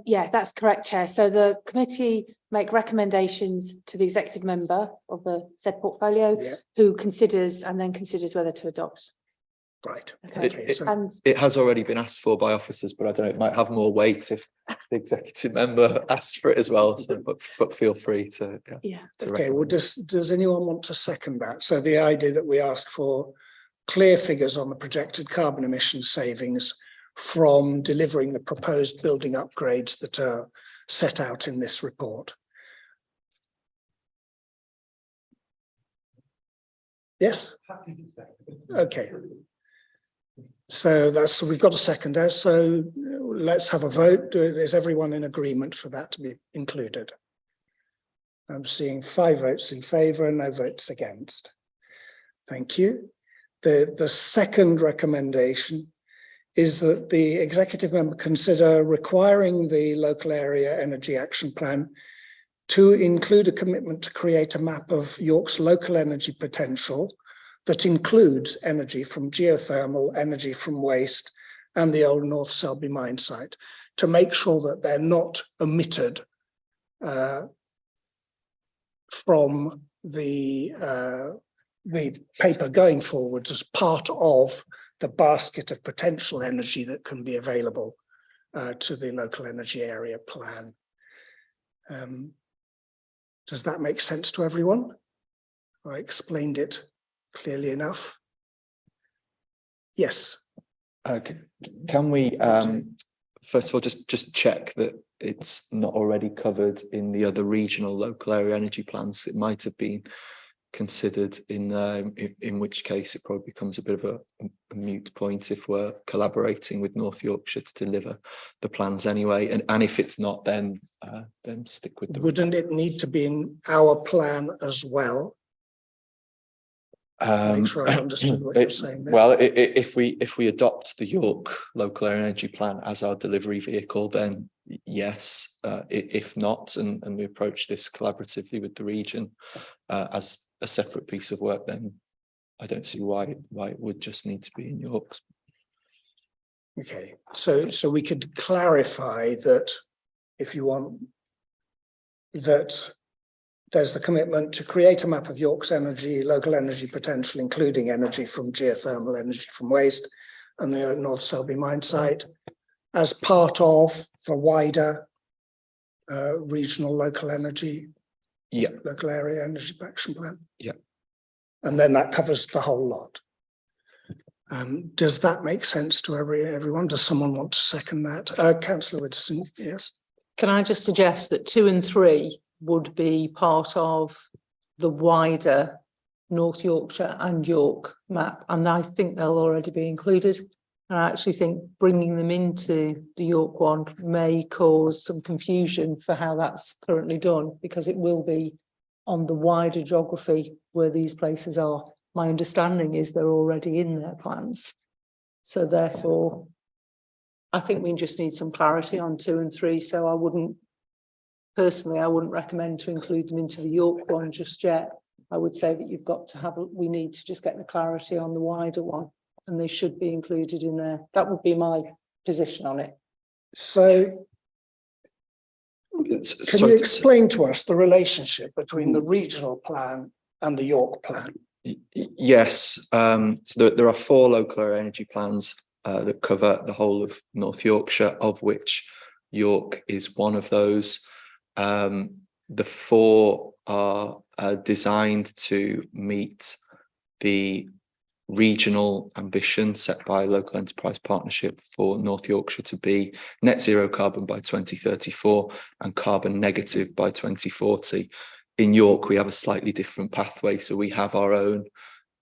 Yeah, that's correct, Chair. So the committee make recommendations to the executive member of the said portfolio, who considers whether to adopt. Right. Okay. It has already been asked for by officers, but I don't know, it might have more weight if the executive member asked for it as well. So, but feel free to. Yeah. To okay. Well, does anyone want to second that? So the idea that we ask for clear figures on the projected carbon emission savings from delivering the proposed building upgrades that are set out in this report. Yes. Okay. So we've got a seconder. So let's have a vote. Is everyone in agreement for that to be included? I'm seeing 5 votes in favour and no votes against. Thank you. The second recommendation is that the executive member consider requiring the local area energy action plan to include a commitment to create a map of York's local energy potential that includes energy from geothermal, energy from waste, and the old North Selby mine site, to make sure that they're not omitted from the paper going forwards as part of the basket of potential energy that can be available to the local energy area plan. Does that make sense to everyone? I explained it clearly enough. Yes. Okay. Can we first of all just check that it's not already covered in the other regional local area energy plans? It might have been considered in which case it probably becomes a bit of a moot point if we're collaborating with North Yorkshire to deliver the plans anyway. And if it's not, then stick with the. Wouldn't it need to be in our plan as well? Make sure I understood what you're saying there. Well, if we adopt the York local area energy plan as our delivery vehicle, then yes. If not, and we approach this collaboratively with the region as a separate piece of work, then I don't see why it would just need to be in York's. Okay, so we could clarify that, if you want, that there's the commitment to create a map of York's local energy potential, including energy from geothermal, energy from waste, and the North Selby mine site, as part of the wider regional local energy. Yeah. Local area energy action plan. Yeah. And then that covers the whole lot. Does that make sense to everyone? Does someone want to second that? Councillor Widdowson, yes. Can I just suggest that 2 and 3 would be part of the wider North Yorkshire and York map, and I think they'll already be included. And I actually think bringing them into the York one may cause some confusion for how that's currently done, because it will be on the wider geography where these places are. My understanding is they're already in their plans. So therefore, I think we just need some clarity on 2 and 3. So I wouldn't recommend to include them into the York one just yet. I would say that we need to just get the clarity on the wider one, and they should be included in there. That would be my position on it. So can you explain to us the relationship between the regional plan and the York plan? Yes. So there are 4 local area energy plans that cover the whole of North Yorkshire, of which York is one of those. The 4 are designed to meet the regional ambition set by local enterprise partnership for North Yorkshire to be net zero carbon by 2034 and carbon negative by 2040. In York, we have a slightly different pathway. So we have our own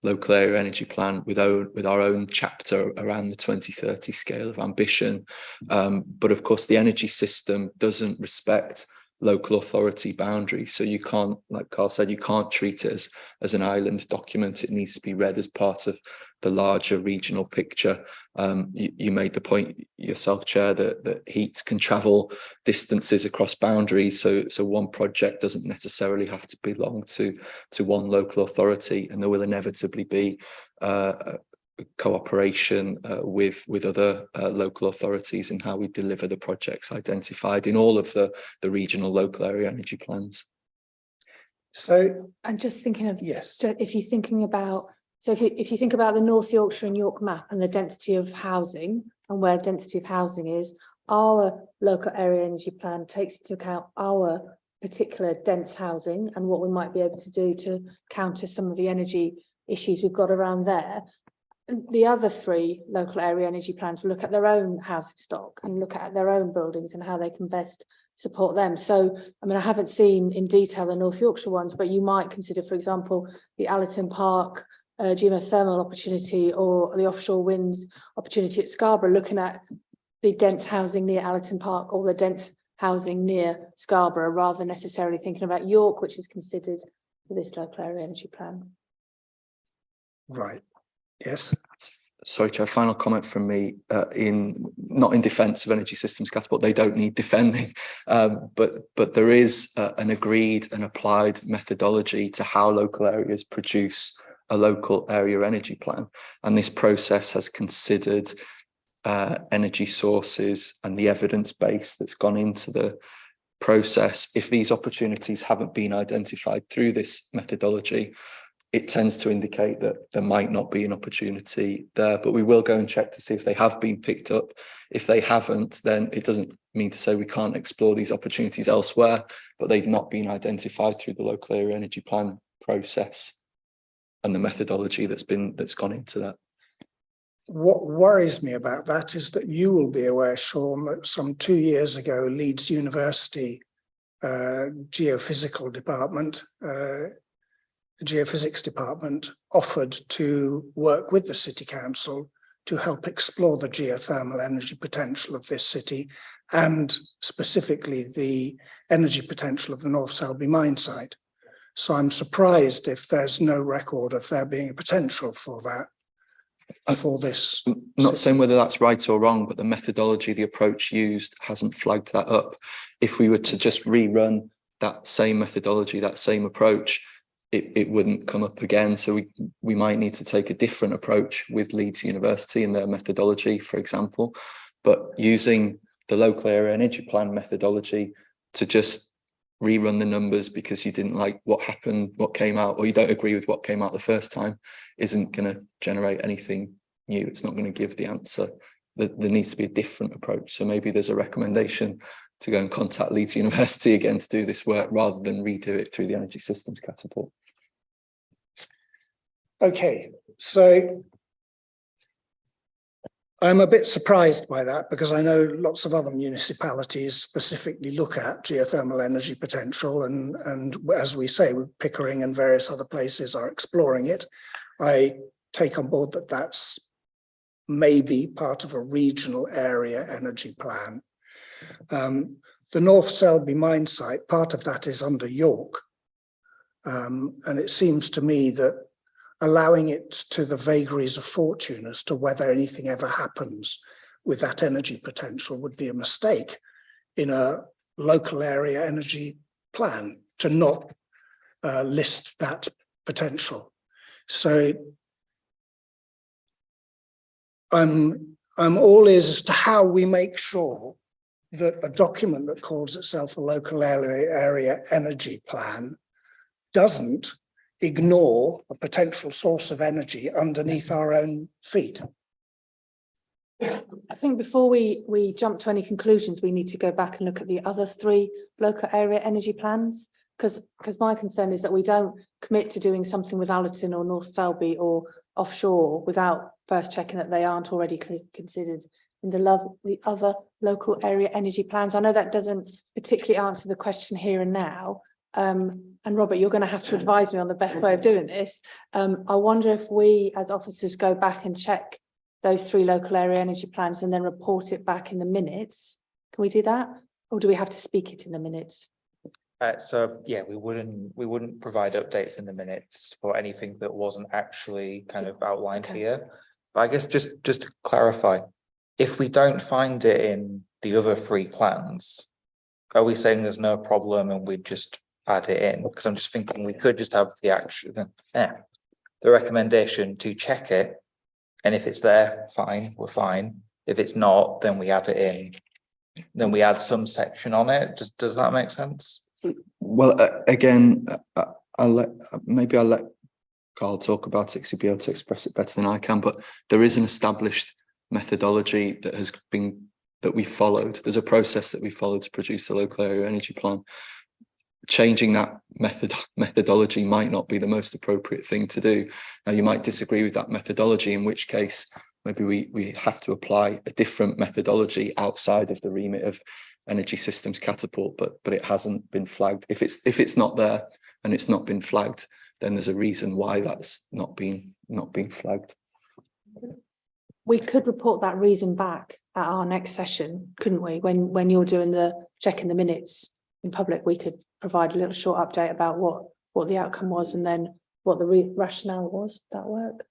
local area energy plan with our own chapter around the 2030 scale of ambition. But of course, the energy system doesn't respect local authority boundaries. So you can't, like Carl said, you can't treat it as an island document. It needs to be read as part of the larger regional picture. You made the point yourself, Chair, that heat can travel distances across boundaries. So one project doesn't necessarily have to belong to one local authority, and there will inevitably be cooperation with other local authorities in how we deliver the projects identified in all of the regional local area energy plans. So, And just thinking of, yes, so if you're thinking about, so if you think about the North Yorkshire and York map and the density of housing and where density of housing is, our local area energy plan takes into account our particular dense housing and what we might be able to do to counter some of the energy issues we've got around there. The other three local area energy plans will look at their own housing stock and look at their own buildings and how they can best support them. So, I mean, I haven't seen in detail the North Yorkshire ones, but you might consider, for example, the Allerton Park geothermal opportunity or the offshore winds opportunity at Scarborough, looking at the dense housing near Allerton Park or the dense housing near Scarborough, rather than necessarily thinking about York, which is considered for this local area energy plan. right. Yes. Sorry, Chair, final comment from me, not in defence of energy systems catapult, they don't need defending, but there is an agreed and applied methodology to how local areas produce a local area energy plan, and this process has considered energy sources and the evidence base that's gone into the process. If these opportunities haven't been identified through this methodology, it tends to indicate that there might not be an opportunity there, but we will go and check to see if they have been picked up. If they haven't, then it doesn't mean to say we can't explore these opportunities elsewhere, but they've not been identified through the local area energy plan process and the methodology that's gone into that. What worries me about that is that you will be aware, Sean, that some 2 years ago, Leeds University geophysics department offered to work with the City Council to help explore the geothermal energy potential of this city and specifically the energy potential of the North Selby mine site. So I'm surprised if there's no record of there being a potential for that, for this. I'm not saying whether that's right or wrong, but the methodology, the approach used hasn't flagged that up. If we were to just rerun that same methodology, that same approach, it wouldn't come up again. So we might need to take a different approach with Leeds University and their methodology, for example, but using the local area energy plan methodology to just rerun the numbers because you didn't like what happened, what came out, or you don't agree with what came out the first time isn't going to generate anything new. It's not going to give the answer. There needs to be a different approach. So maybe there's a recommendation to go and contact Leeds University again to do this work rather than redo it through the energy systems catapult. Okay, so I'm a bit surprised by that because I know lots of other municipalities specifically look at geothermal energy potential and as we say, Pickering and various other places are exploring it. I take on board that that's maybe part of a regional area energy plan. The North Selby mine site, part of that is under York. And it seems to me that allowing it to the vagaries of fortune as to whether anything ever happens with that energy potential would be a mistake in a local area energy plan to not list that potential. So I'm all ears as to how we make sure that a document that calls itself a local area energy plan doesn't ignore a potential source of energy underneath our own feet. I think before we jump to any conclusions, we need to go back and look at the other three local area energy plans, because my concern is that we don't commit to doing something with Allerton or North Selby or offshore without first checking that they aren't already considered in the other local area energy plans? I know that doesn't particularly answer the question here and now. And Robert, you're going to have to advise me on the best way of doing this. I wonder if we as officers go back and check those 3 local area energy plans and then report it back in the minutes. Can we do that? Or do we have to speak it in the minutes? So yeah, we wouldn't provide updates in the minutes for anything that wasn't actually kind of outlined here. But I guess just to clarify, if we don't find it in the other 3 plans, are we saying there's no problem and we just add it in? Because I'm just thinking we could just have the action, the recommendation to check it, and if it's there, fine, we're fine. If it's not, then we add it in. Then we add some section on it. Does that make sense? Well, again, I'll let Carl talk about it because he'll be able to express it better than I can. But there is an established methodology that we followed. There's a process that we followed to produce the local area energy plan. Changing that methodology might not be the most appropriate thing to do. Now, you might disagree with that methodology, in which case maybe we have to apply a different methodology outside of the remit of Energy Systems Catapult, but it hasn't been flagged. If it's not there and it's not been flagged, then there's a reason why that's not being flagged. We could report that reason back at our next session, couldn't we? When you're doing the checking the minutes in public, we could provide a little short update about what the outcome was and then what the rationale was. Would that work?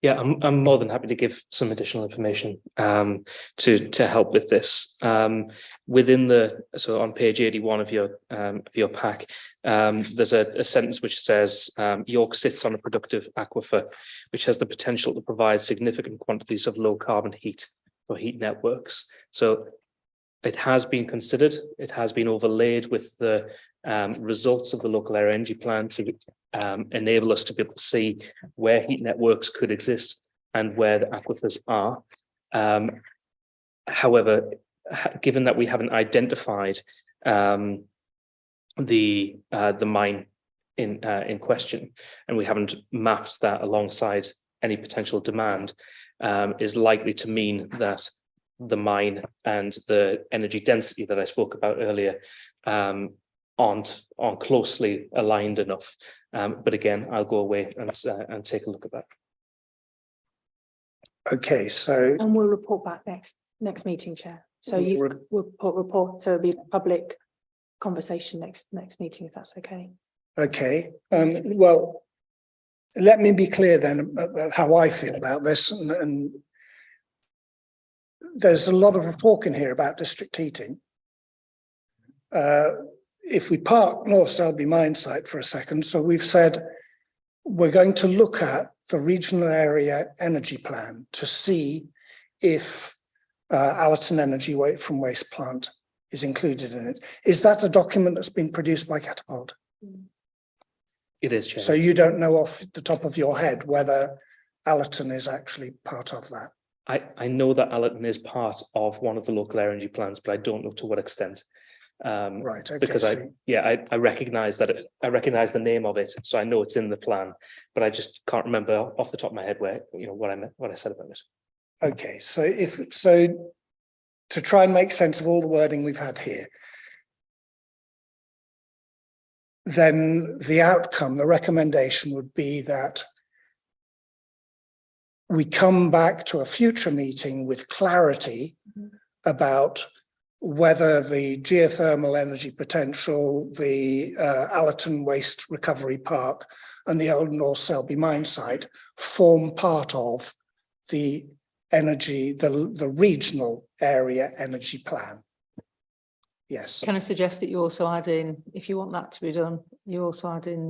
Yeah, I'm more than happy to give some additional information to help with this. So on page 81 of your pack, there's a sentence which says York sits on a productive aquifer, which has the potential to provide significant quantities of low carbon heat for heat networks. So it has been considered, it has been overlaid with the results of the local area energy plan to enable us to be able to see where heat networks could exist and where the aquifers are. However, given that we haven't identified the mine in question, and we haven't mapped that alongside any potential demand, is likely to mean that the mine and the energy density that I spoke about earlier aren't closely aligned enough. But again, I'll go away and take a look at that. Okay, so And we'll report back next meeting, Chair. So you report, so it'll be public conversation next meeting, if that's okay. okay. Well, let me be clear then about how I feel about this, and there's a lot of talk in here about district heating. If we park North Selby mine site for a second, so we've said we're going to look at the regional area energy plan to see if Allerton Energy from Waste Plant is included in it. Is that a document that's been produced by Catapult? It is, Chair. So you don't know off the top of your head whether Allerton is actually part of that? I know that Allerton is part of one of the local area energy plans, but I don't know to what extent. Right. Okay. Because I recognize that I recognize the name of it, so I know it's in the plan, but I just can't remember off the top of my head where what I said about it. Okay, so to try and make sense of all the wording we've had here, then the outcome, the recommendation would be that we come back to a future meeting with clarity about whether the geothermal energy potential, the Allerton Waste Recovery Park and the old North Selby mine site form part of the energy, the regional area energy plan. Yes. Can I suggest that you also add in, if you want that to be done, you also add in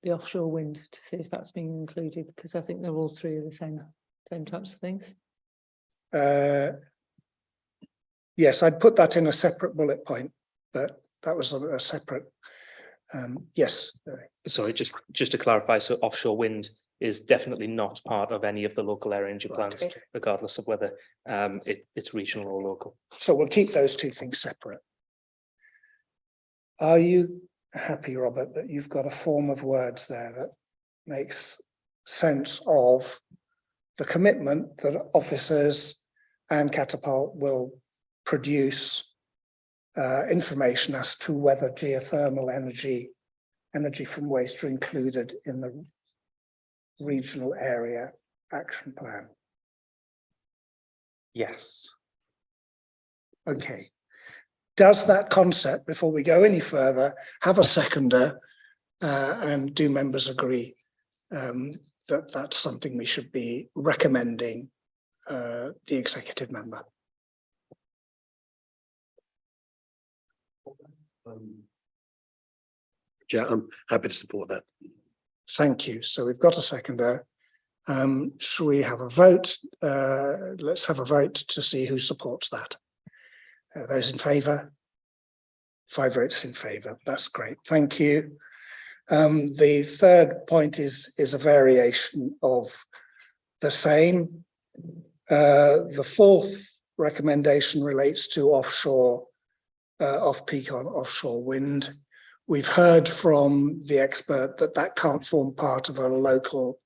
the offshore wind to see if that's being included, because I think they're all 3 of the same types of things. Yes, I'd put that in a separate bullet point, but that was a separate. Yes. Sorry, just to clarify, so offshore wind is definitely not part of any of the local area energy plans, okay. regardless of whether it's regional or local. So we'll keep those 2 things separate. Are you happy, Robert, that you've got a form of words there that makes sense of the commitment that officers and Catapult will produce information as to whether geothermal energy from waste are included in the regional area action plan. Yes. Okay. Does that concept, before we go any further, have a seconder? And do members agree that that's something we should be recommending the executive member? Yeah, I'm happy to support that. Thank you. So we've got a seconder. Shall we have a vote? Let's have a vote to see who supports that. Those in favour? 5 votes in favour. That's great. Thank you. The third point is a variation of the same. The fourth recommendation relates to offshore, off-peak on offshore wind. We've heard from the expert that that can't form part of a local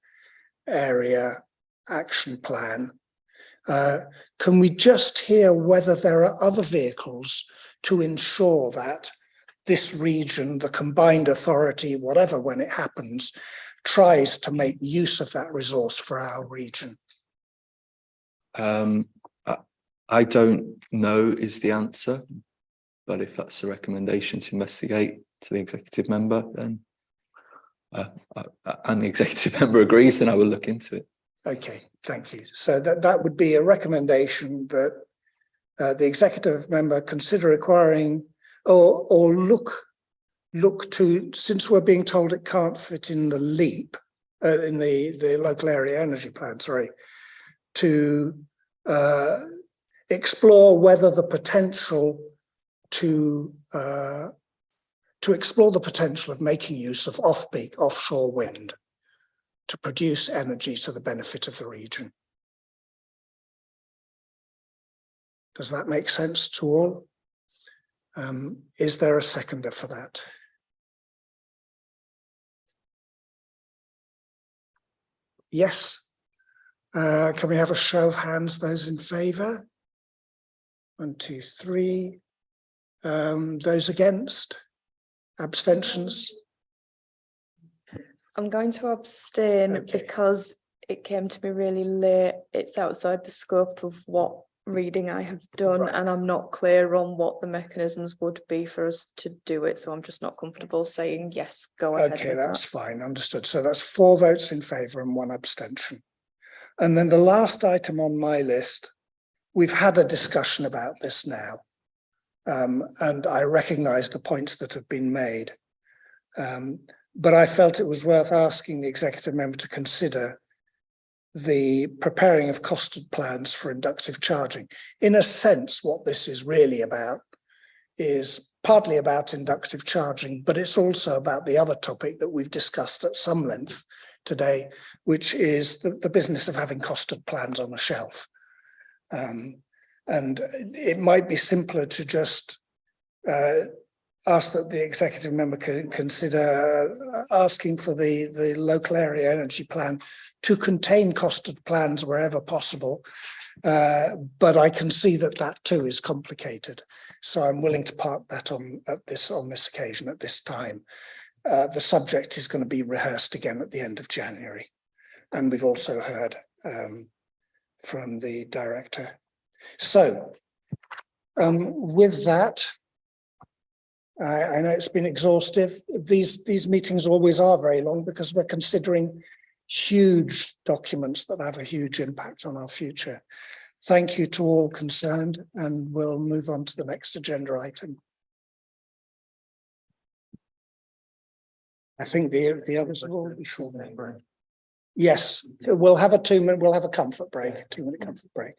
area action plan. Can we just hear whether there are other vehicles to ensure that this region, the combined authority, whatever, when it happens, tries to make use of that resource for our region? I don't know is the answer, but if that's a recommendation to investigate to the executive member, then and the executive member agrees, then I will look into it. Okay, thank you. So that would be a recommendation that the executive member consider acquiring or look to, since we're being told it can't fit in the LEAP, in the local area energy plan, sorry, to explore whether the potential to explore the potential of making use of off-peak offshore wind to produce energy to the benefit of the region. Does that make sense to all? Is there a seconder for that? Yes. Can we have a show of hands, those in favour? 1, 2, 3. Those against? Abstentions? I'm going to abstain Okay. because it came to me really late. It's outside the scope of what reading I have done, Right. and I'm not clear on what the mechanisms would be for us to do it. So I'm just not comfortable saying yes, go ahead. Okay, with that's that. fine, understood. So that's 4 votes in favour and 1 abstention. And then the last item on my list, we've had a discussion about this now, and I recognise the points that have been made. But I felt it was worth asking the executive member to consider the preparing of costed plans for inductive charging. In a sense, what this is really about is partly about inductive charging, but it's also about the other topic that we've discussed at some length today, which is the business of having costed plans on a shelf. And it might be simpler to just ask that the executive member can consider asking for the local area energy plan to contain costed plans wherever possible. But I can see that that too is complicated. So I'm willing to park that on this occasion at this time. The subject is going to be rehearsed again at the end of January. And we've also heard from the director. So with that, I know it's been exhaustive. These meetings always are very long because we're considering huge documents that have a huge impact on our future. Thank you to all concerned, and we'll move on to the next agenda item. I think the others will all be short. Yes, we'll have a 2-minute, we'll have a comfort break, 2-minute comfort break.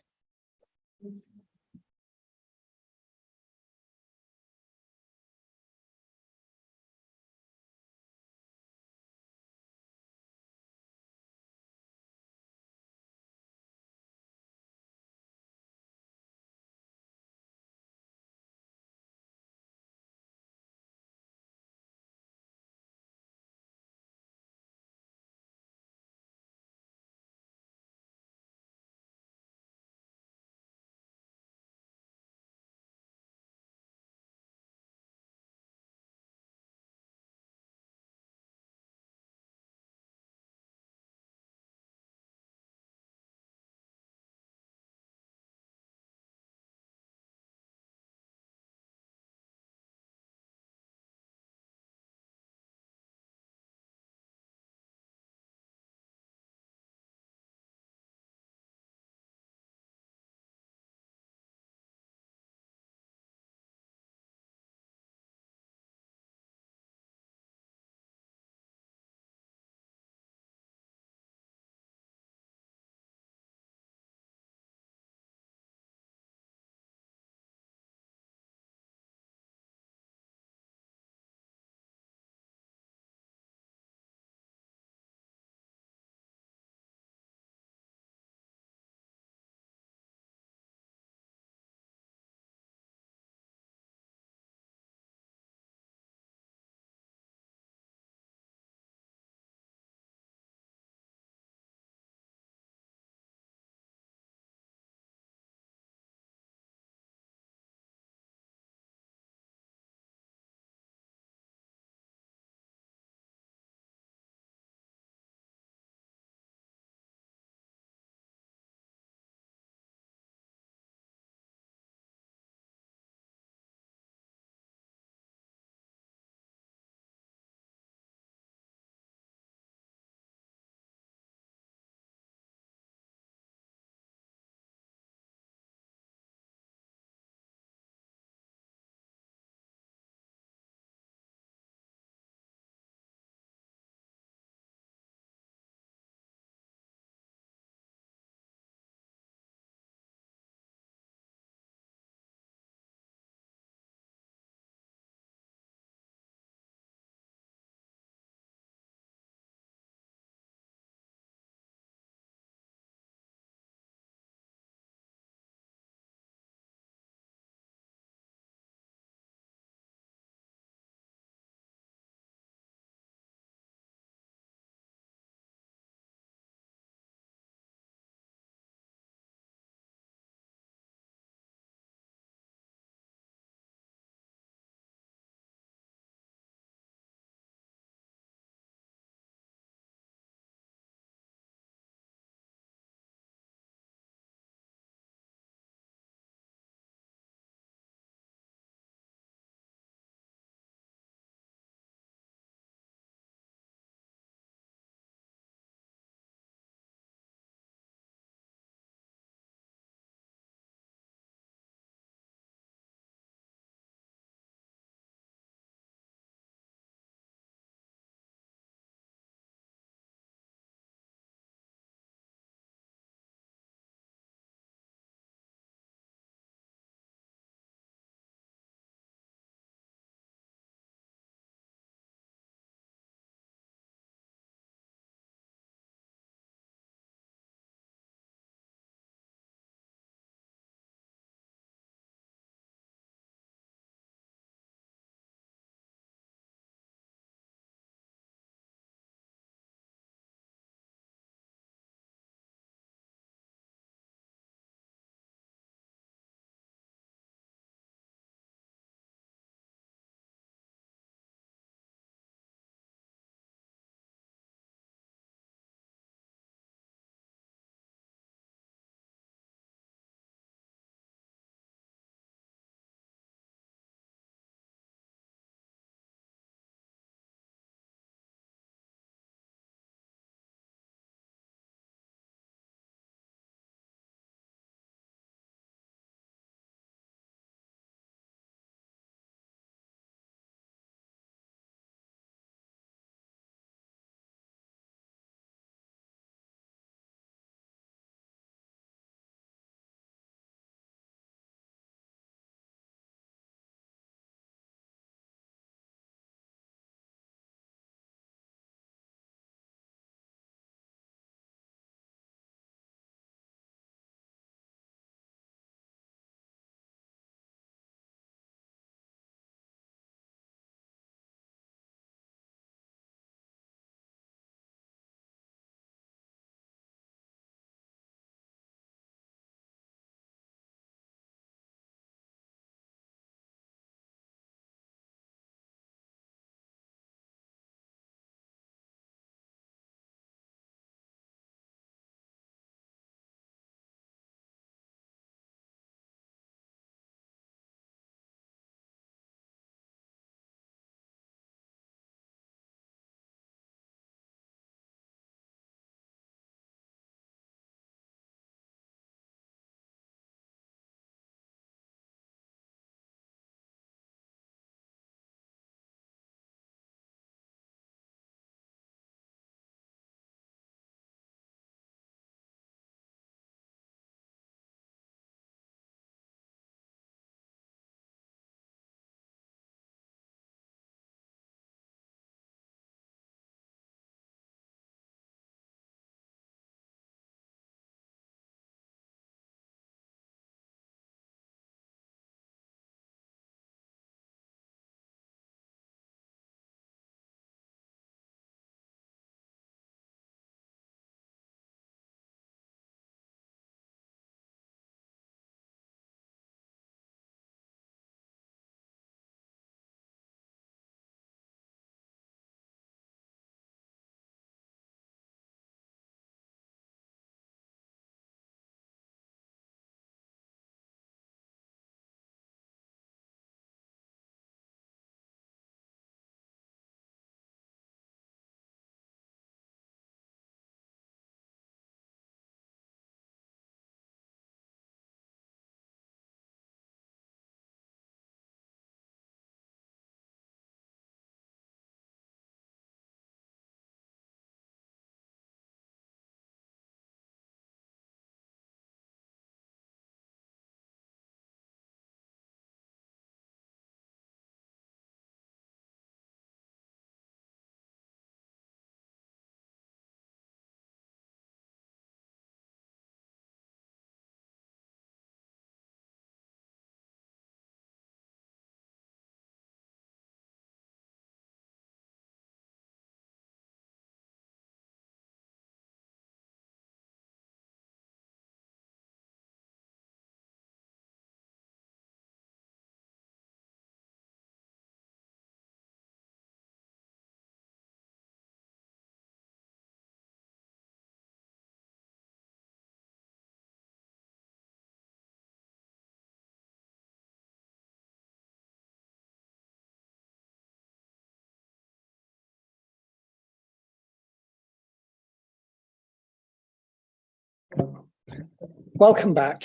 Welcome back.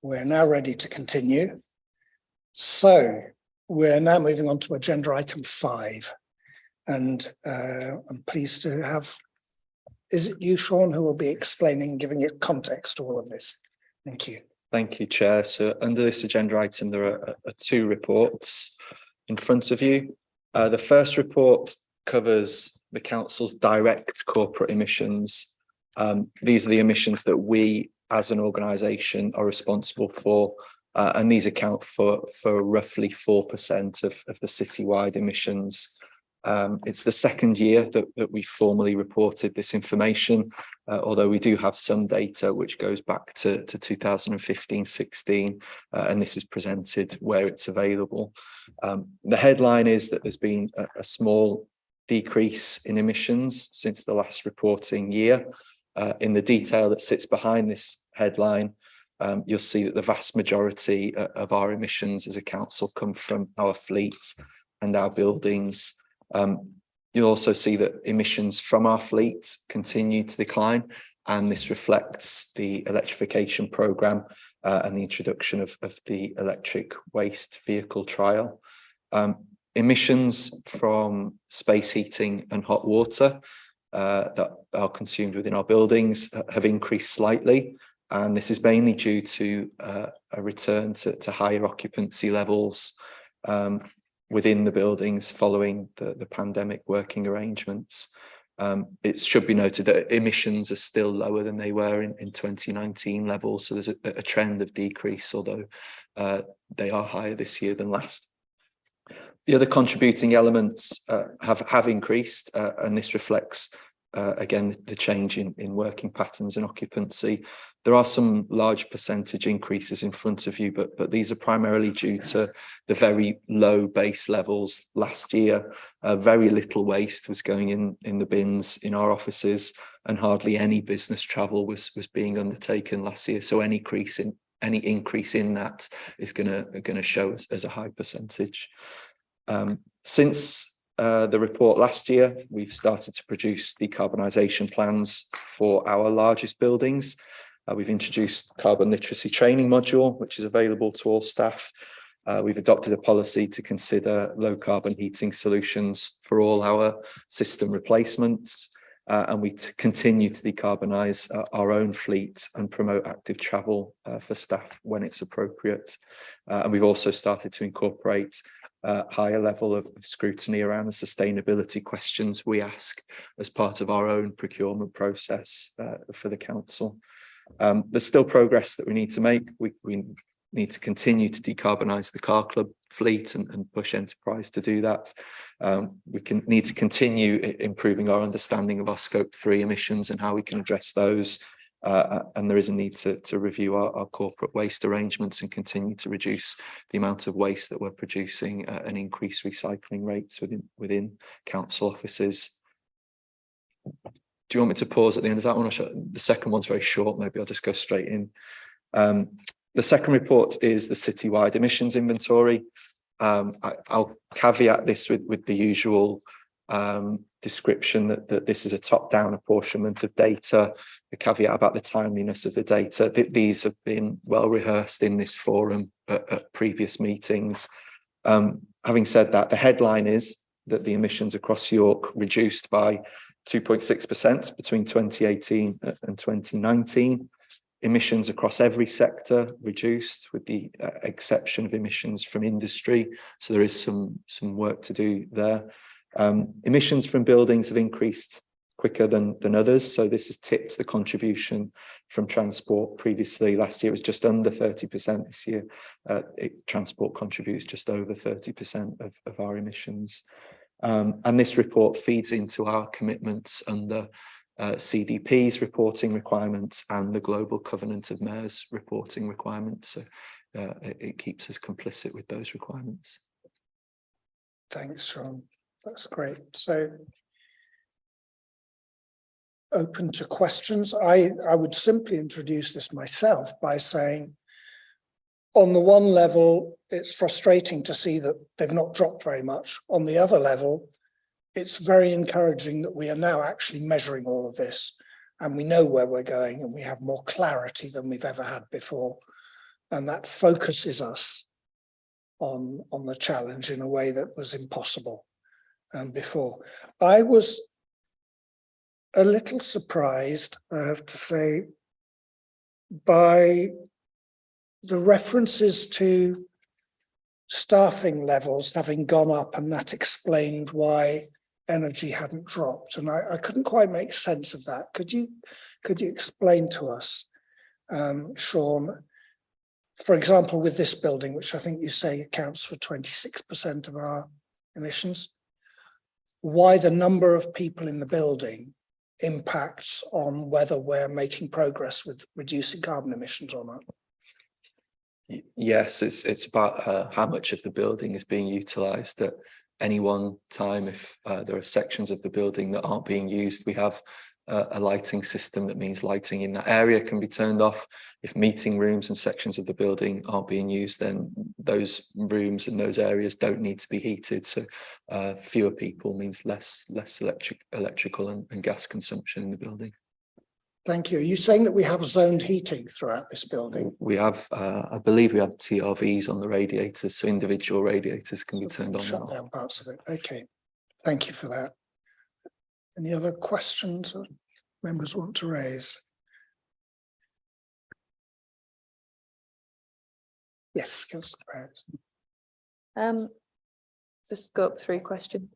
We're now ready to continue. So we're now moving on to agenda item 5. And I'm pleased to have, is it you, Sean, who will be explaining, giving it context to all of this? Thank you. Thank you, Chair. So under this agenda item, there are 2 reports in front of you. The first report covers the council's direct corporate emissions. These are the emissions that we as an organisation are responsible for, and these account for roughly 4% of the citywide emissions. It's the second year that we formally reported this information, although we do have some data which goes back to 2015-16, and this is presented where it's available. The headline is that there's been a small decrease in emissions since the last reporting year. In the detail that sits behind this headline, you'll see that the vast majority of our emissions as a council come from our fleet and our buildings. You'll also see that emissions from our fleet continue to decline, and this reflects the electrification programme and the introduction of the electric waste vehicle trial. Emissions from space heating and hot water that are consumed within our buildings have increased slightly, and this is mainly due to a return to higher occupancy levels within the buildings following the pandemic working arrangements. It should be noted that emissions are still lower than they were in 2019 levels, so there's a trend of decrease, although they are higher this year than last. The other contributing elements have increased, and this reflects again the change in working patterns and occupancy. There are some large percentage increases in front of you, but these are primarily due to the very low base levels last year. Very little waste was going in the bins in our offices, and hardly any business travel was being undertaken last year. So any increase in that is going to show as a high percentage. Since the report last year, we've started to produce decarbonisation plans for our largest buildings. We've introduced carbon literacy training module, which is available to all staff. We've adopted a policy to consider low carbon heating solutions for all our system replacements, and we continue to decarbonise our own fleet and promote active travel for staff when it's appropriate. And we've also started to incorporate higher level of scrutiny around the sustainability questions we ask as part of our own procurement process for the council. There's still progress that we need to make. We need to continue to decarbonise the car club fleet and push enterprise to do that. We need to continue improving our understanding of our scope 3 emissions and how we can address those. And there is a need to review our corporate waste arrangements and continue to reduce the amount of waste that we're producing and increase recycling rates within council offices. Do you want me to pause at the end of that one? The second one's very short, maybe I'll just go straight in. The second report is the citywide emissions inventory. I'll caveat this with the usual description that this is a top-down apportionment of data, the caveat about the timeliness of the data. These have been well rehearsed in this forum at previous meetings. Having said that, the headline is that the emissions across York reduced by 2.6% between 2018 and 2019. Emissions across every sector reduced, with the exception of emissions from industry. So there is some work to do there. Emissions from buildings have increased quicker than others. So this has tipped the contribution from transport. Previously, last year it was just under 30%. This year, transport contributes just over 30% of our emissions. And this report feeds into our commitments under CDP's reporting requirements and the Global Covenant of Mayors reporting requirements. So it keeps us complicit with those requirements. Thanks, Sean. That's great. So open to questions. I would simply introduce this myself by saying, on the one level, it's frustrating to see that they've not dropped very much. On the other level, it's very encouraging that we are now actually measuring all of this and we know where we're going, and we have more clarity than we've ever had before. And that focuses us on the challenge in a way that was impossible before. I was a little surprised, I have to say, by the references to staffing levels having gone up, and that explained why energy hadn't dropped. And I couldn't quite make sense of that. Could you explain to us, Sean, for example, with this building, which I think you say accounts for 26% of our emissions, why the number of people in the building impacts on whether we're making progress with reducing carbon emissions or not? Yes, it's about how much of the building is being utilised at any one time. If there are sections of the building that aren't being used, we have a lighting system that means lighting in that area can be turned off. If meeting rooms and sections of the building aren't being used, then those rooms and those areas don't need to be heated. So fewer people means less electrical and gas consumption in the building. Thank you. Are you saying that we have zoned heating throughout this building? We have, I believe we have TRVs on the radiators, so individual radiators can be turned on. Shut down parts of it. Okay, thank you for that. Any other questions or members want to raise? Yes, Councillor Barrett. It's a scope 3 question.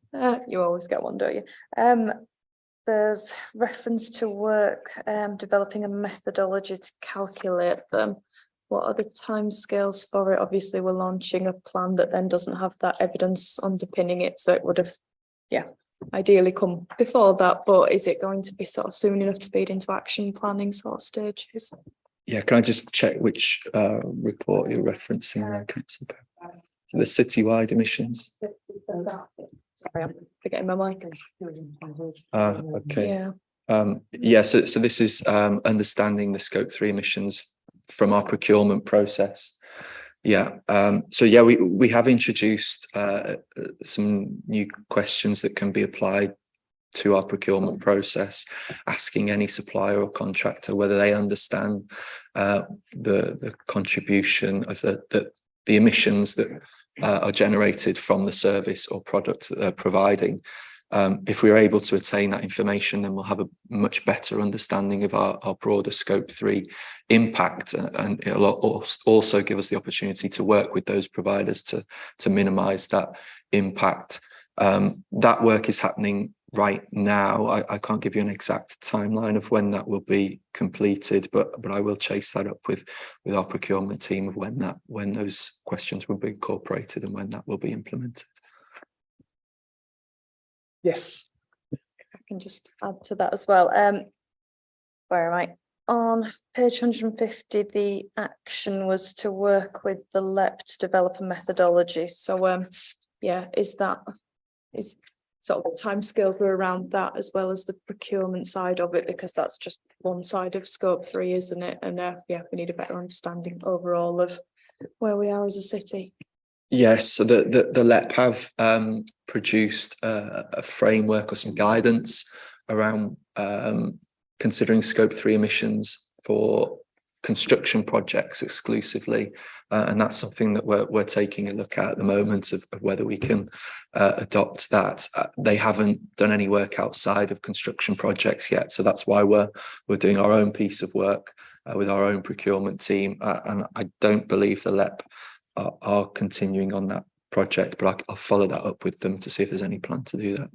You always get one, don't you? There's reference to work developing a methodology to calculate them. What are the timescales for it? Obviously, we're launching a plan that then doesn't have that evidence underpinning it, so it would have, ideally come before that. But is it going to be sort of soon enough to feed into action planning sort of stages? Yeah, can I just check which report you're referencing there, Councillor Barrett? The citywide emissions. Sorry, I'm forgetting my mic. Okay. Yeah. So this is understanding the scope 3 emissions from our procurement process. We have introduced some new questions that can be applied to our procurement process, asking any supplier or contractor whether they understand the contribution of the emissions that are generated from the service or product that they're providing. If we're able to attain that information, then we'll have a much better understanding of our broader scope 3 impact, and it'll also give us the opportunity to work with those providers to minimise that impact. That work is happening right now. I can't give you an exact timeline of when that will be completed, but I will chase that up with our procurement team of when those questions will be incorporated and when that will be implemented. Yes. If I can just add to that as well. Where am I? On page 150, the action was to work with the LEP to develop a methodology. So is sort of timescales were around that as well as the procurement side of it, because that's just one side of scope 3, isn't it? And we need a better understanding overall of where we are as a city. Yes, so the LEP have produced a framework or some guidance around considering scope 3 emissions for construction projects exclusively, and that's something that we're taking a look at the moment of whether we can adopt that. They haven't done any work outside of construction projects yet, so that's why we're doing our own piece of work with our own procurement team, and I don't believe the LEP are continuing on that project, but I'll follow that up with them to see if there's any plan to do that.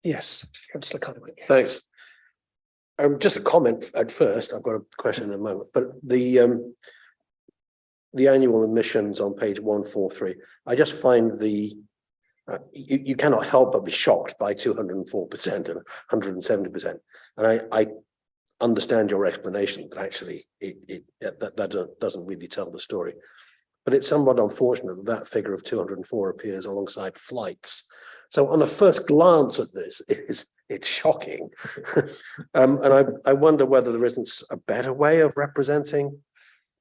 Yes, Councillor Conway. Thanks. Just a comment at first. I've got a question in a moment, but the annual emissions on page 143, I just find you cannot help but be shocked by 204% and 170%, and I understand your explanation that actually that doesn't really tell the story, but it's somewhat unfortunate that figure of 204 appears alongside flights. So on a first glance at this, it's shocking. And I wonder whether there isn't a better way of representing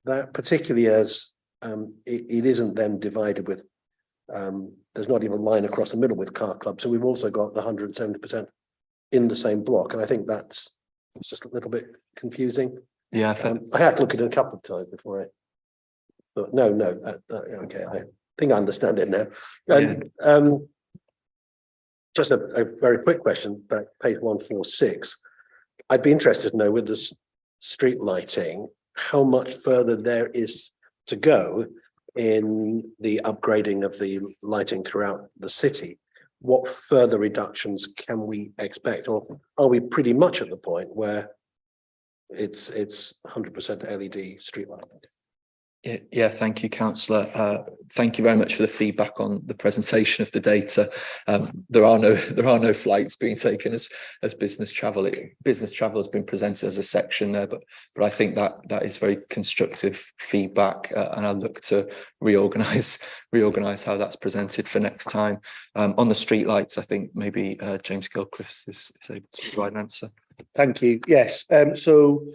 that, particularly as it isn't then divided with There's not even a line across the middle with car club. So we've also got the 170% in the same block. And I think it's just a little bit confusing. Yeah, I had to look at it a couple of times before I thought, no, okay, I think I understand it now. And just a very quick question, back page 146. I'd be interested to know with the street lighting, how much further there is to go in the upgrading of the lighting throughout the city. What further reductions can we expect, or are we pretty much at the point where it's 100% LED street lighting? Yeah, thank you, Councillor. Thank you very much for the feedback on the presentation of the data. There are no flights being taken as business travel. Business travel has been presented as a section there, but I think that is very constructive feedback, and I'll look to reorganise how that's presented for next time. On the street lights, I think maybe James Gilchrist is able to provide an answer. Thank you. Yes. So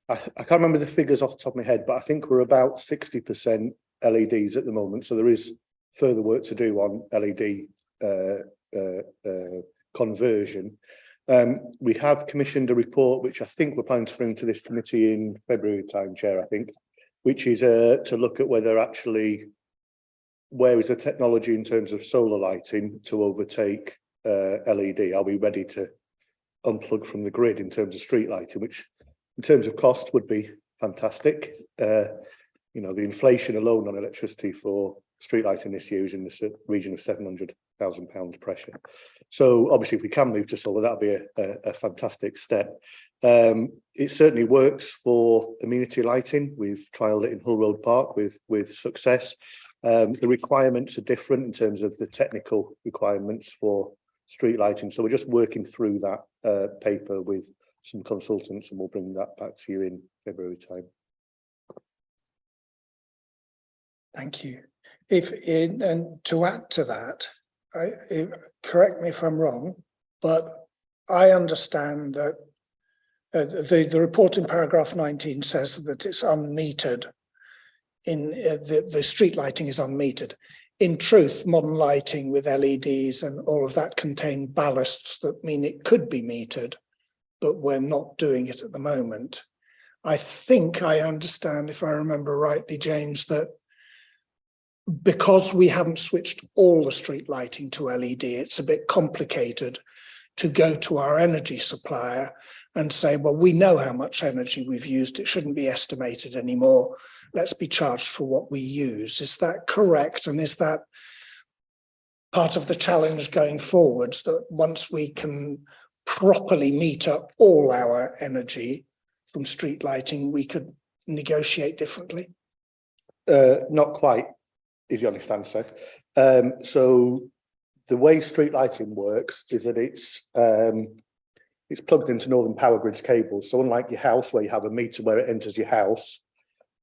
I can't remember the figures off the top of my head, but I think we're about 60% LEDs at the moment. So there is further work to do on LED conversion. We have commissioned a report, which I think we're planning to bring to this committee in February time, Chair, I think, which is to look at whether actually, where is the technology in terms of solar lighting to overtake LED? Are we ready to unplug from the grid in terms of street lighting, which in terms of cost would be fantastic. The inflation alone on electricity for street lighting this year is in the region of £700,000 pressure. So obviously if we can move to solar, that'll be a fantastic step. It certainly works for amenity lighting. We've trialled it in Hull Road Park with success. The requirements are different in terms of the technical requirements for street lighting. So we're just working through that paper with some consultants, and we'll bring that back to you in February time. Thank you. And to add to that, correct me if I'm wrong, but I understand that the report in paragraph 19 says that it's unmetered. In the street lighting is unmetered. In truth, modern lighting with LEDs and all of that contain ballasts that mean it could be metered, but we're not doing it at the moment. I think I understand, if I remember rightly, James, that because we haven't switched all the street lighting to LED, it's a bit complicated to go to our energy supplier and say, well, we know how much energy we've used. It shouldn't be estimated anymore. Let's be charged for what we use. Is that correct? And is that part of the challenge going forwards, that once we can properly meter all our energy from street lighting, we could negotiate differently? Not quite, is the honest answer. So the way street lighting works is that it's plugged into Northern Power Grid's cables. So unlike your house where you have a meter where it enters your house,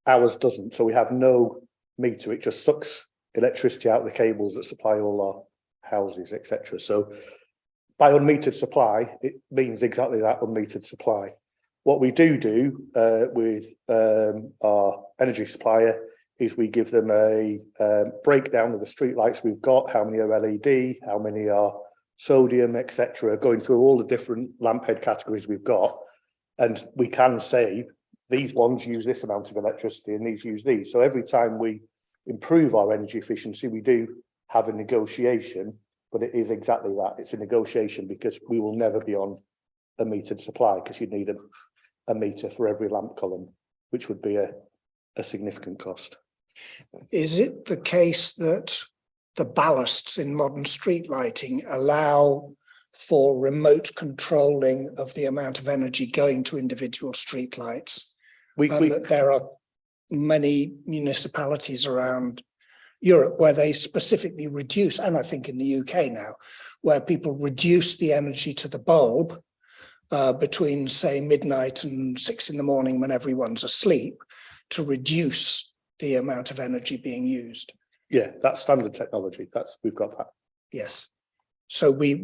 ours doesn't. So we have no meter. It just sucks electricity out of the cables that supply all our houses, etc. So by unmetered supply, it means exactly that, unmetered supply. What we do with our energy supplier is we give them a breakdown of the street lights we've got, how many are LED, how many are sodium, etc., going through all the different lamphead categories we've got. And we can say these ones use this amount of electricity and these use these. So every time we improve our energy efficiency, we do have a negotiation, but it is exactly that. It's a negotiation because we will never be on a metered supply, because you need a meter for every lamp column, which would be a significant cost. Is it the case that the ballasts in modern street lighting allow for remote controlling of the amount of energy going to individual street lights? That there are many municipalities around Europe where they specifically reduce, and I think in the UK now, where people reduce the energy to the bulb between, say, midnight and 6 in the morning when everyone's asleep, to reduce the amount of energy being used. Yeah, that's standard technology. We've got that. Yes. So we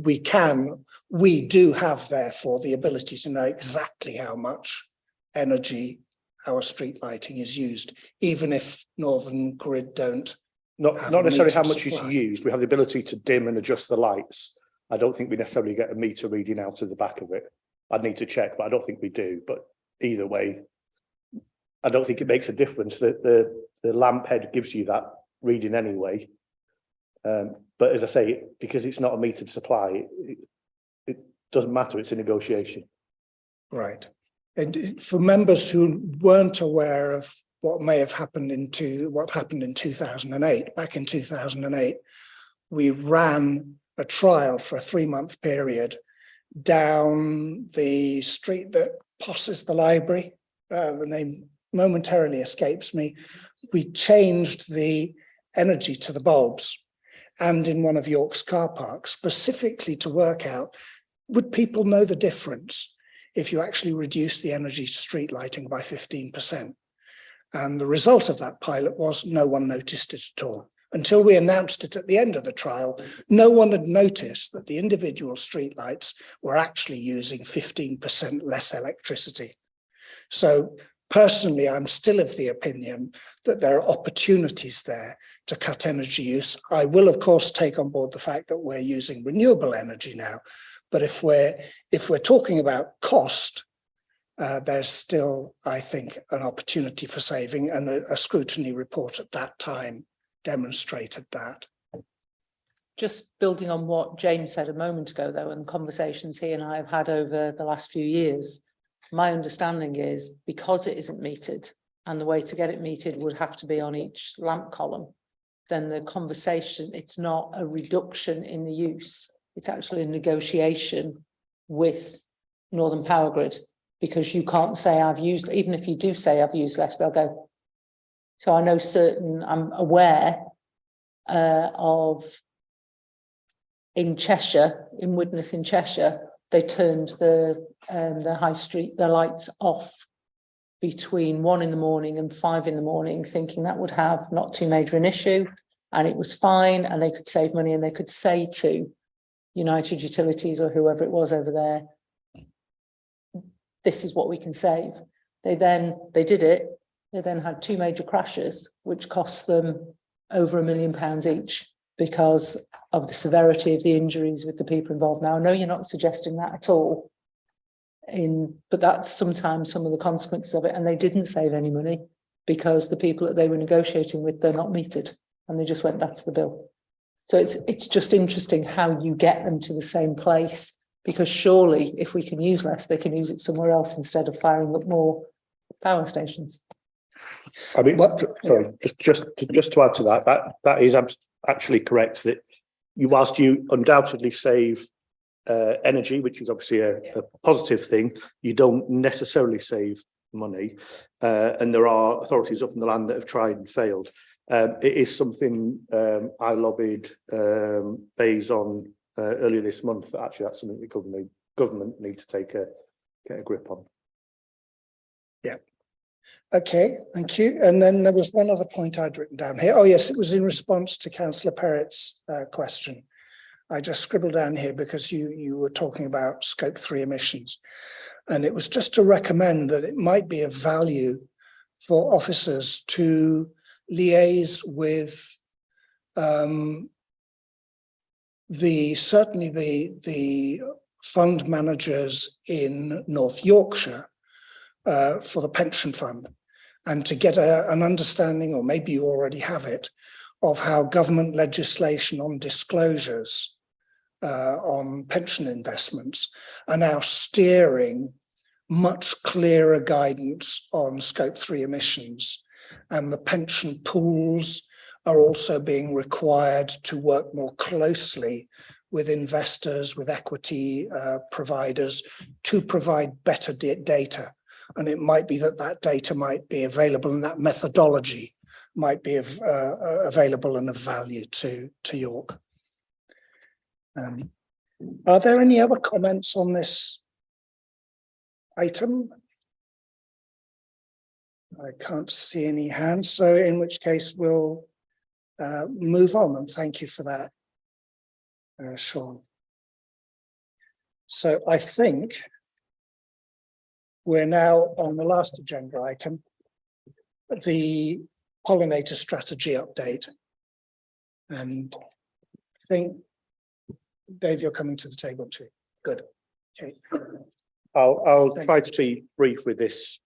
do have, therefore, the ability to know exactly how much energy our street lighting is used, even if Northern Grid don't Not a necessarily how metered much is supply. used. We have the ability to dim and adjust the lights. I don't think we necessarily get a meter reading out of the back of it. I'd need to check, but I don't think we do. But either way, I don't think it makes a difference that the lamp head gives you that reading anyway. But as I say, because it's not a metered supply, it doesn't matter. It's a negotiation. Right. And for members who weren't aware of what may have happened what happened in 2008, back in 2008, we ran a trial for a 3-month period down the street that passes the library. The name momentarily escapes me. We changed the energy to the bulbs and in one of York's car parks specifically to work out, would people know the difference if you actually reduce the energy to street lighting by 15%? And the result of that pilot was no one noticed it at all. Until we announced it at the end of the trial, no one had noticed that the individual streetlights were actually using 15% less electricity. So personally, I'm still of the opinion that there are opportunities there to cut energy use. I will, of course, take on board the fact that we're using renewable energy now. But if we're talking about cost, there's still, I think, an opportunity for saving, and a scrutiny report at that time demonstrated that. Just building on what James said a moment ago, though, and conversations he and I have had over the last few years, my understanding is because it isn't metered, and the way to get it metered would have to be on each lamp column, then the conversation, it's not a reduction in the use, it's actually a negotiation with Northern Power Grid, because you can't say I've used, even if you do say I've used less, they'll go. So I know I'm aware of in Cheshire, in Widnes in Cheshire, they turned the high street, the lights off between 1 in the morning and 5 in the morning, thinking that would have not too major an issue, and it was fine, and they could save money, and they could say to United Utilities or whoever it was over there, this is what we can save. They did it. They then had 2 major crashes, which cost them over £1 million each because of the severity of the injuries with the people involved. Now, I know you're not suggesting that at all, but that's sometimes some of the consequences of it. And they didn't save any money because the people that they were negotiating with, they're not metered, and they just went, that's the bill. So it's just interesting how you get them to the same place, because surely if we can use less, they can use it somewhere else instead of firing up more power stations. I mean, sorry, just to add to that is actually correct that whilst you undoubtedly save energy, which is obviously a positive thing, you don't necessarily save money, and there are authorities up in the land that have tried and failed. It is something I lobbied Bays on earlier this month. Actually, that's something the government need to get a grip on. Yeah. Okay, thank you. And then there was one other point I'd written down here. Oh yes, it was in response to Councillor Perrett's question. I just scribbled down here because you were talking about scope 3 emissions, and it was just to recommend that it might be of value for officers to liaise with certainly the fund managers in North Yorkshire for the pension fund, and to get an understanding, or maybe you already have it, of how government legislation on disclosures on pension investments are now steering much clearer guidance on scope 3 emissions, and the pension pools are also being required to work more closely with investors, with equity providers, to provide better data. And it might be that data might be available, and that methodology might be available and of value to York. Are there any other comments on this item? I can't see any hands, so in which case we'll move on, and thank you for that, Sean. So I think we're now on the last agenda item, the Pollinator strategy update. And I think, Dave, you're coming to the table too. Good. Okay. I'll Thank try to be brief with this,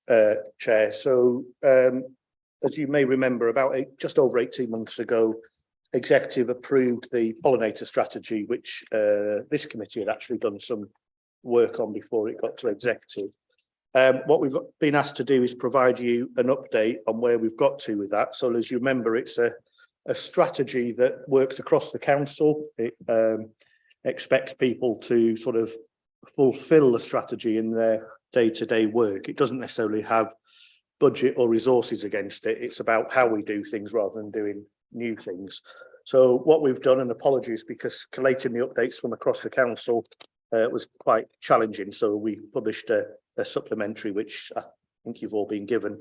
Chair. So, as you may remember, just over 18 months ago, Executive approved the Pollinator strategy, which this committee had actually done some work on before it got to Executive. What we've been asked to do is provide you an update on where we've got to with that. So, as you remember, it's a strategy that works across the council. It expects people to sort of fulfill the strategy in their day-to-day work. It doesn't necessarily have budget or resources against it. It's about how we do things rather than doing new things. So what we've done, and apologies because collating the updates from across the council was quite challenging. So we published a supplementary, which I think you've all been given.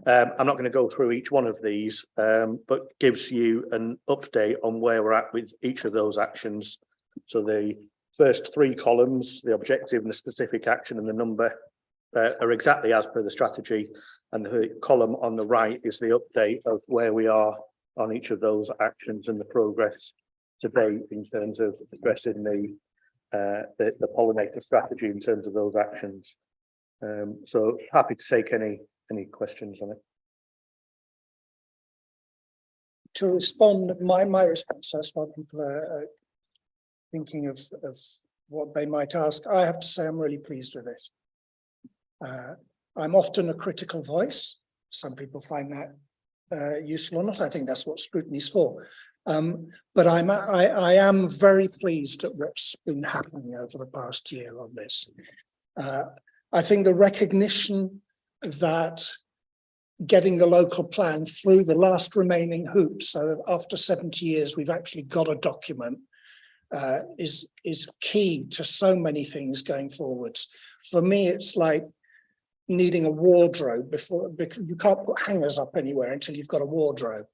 I'm not going to go through each one of these, but gives you an update on where we're at with each of those actions. So the first three columns, the objective and the specific action and the number, are exactly as per the strategy. And the column on the right is the update of where we are on each of those actions and the progress to date in terms of addressing the pollinator strategy in terms of those actions. So happy to take any questions on it. To respond, my response, that's why people are thinking of what they might ask. I have to say I'm really pleased with this. I'm often a critical voice. Some people find that useful or not. I think that's what scrutiny's for. But I am very pleased at what's been happening over the past year on this. I think the recognition that getting the local plan through the last remaining hoops, so that after 70 years we've actually got a document, is key to so many things going forwards. For me, it's like needing a wardrobe because you can't put hangers up anywhere until you've got a wardrobe.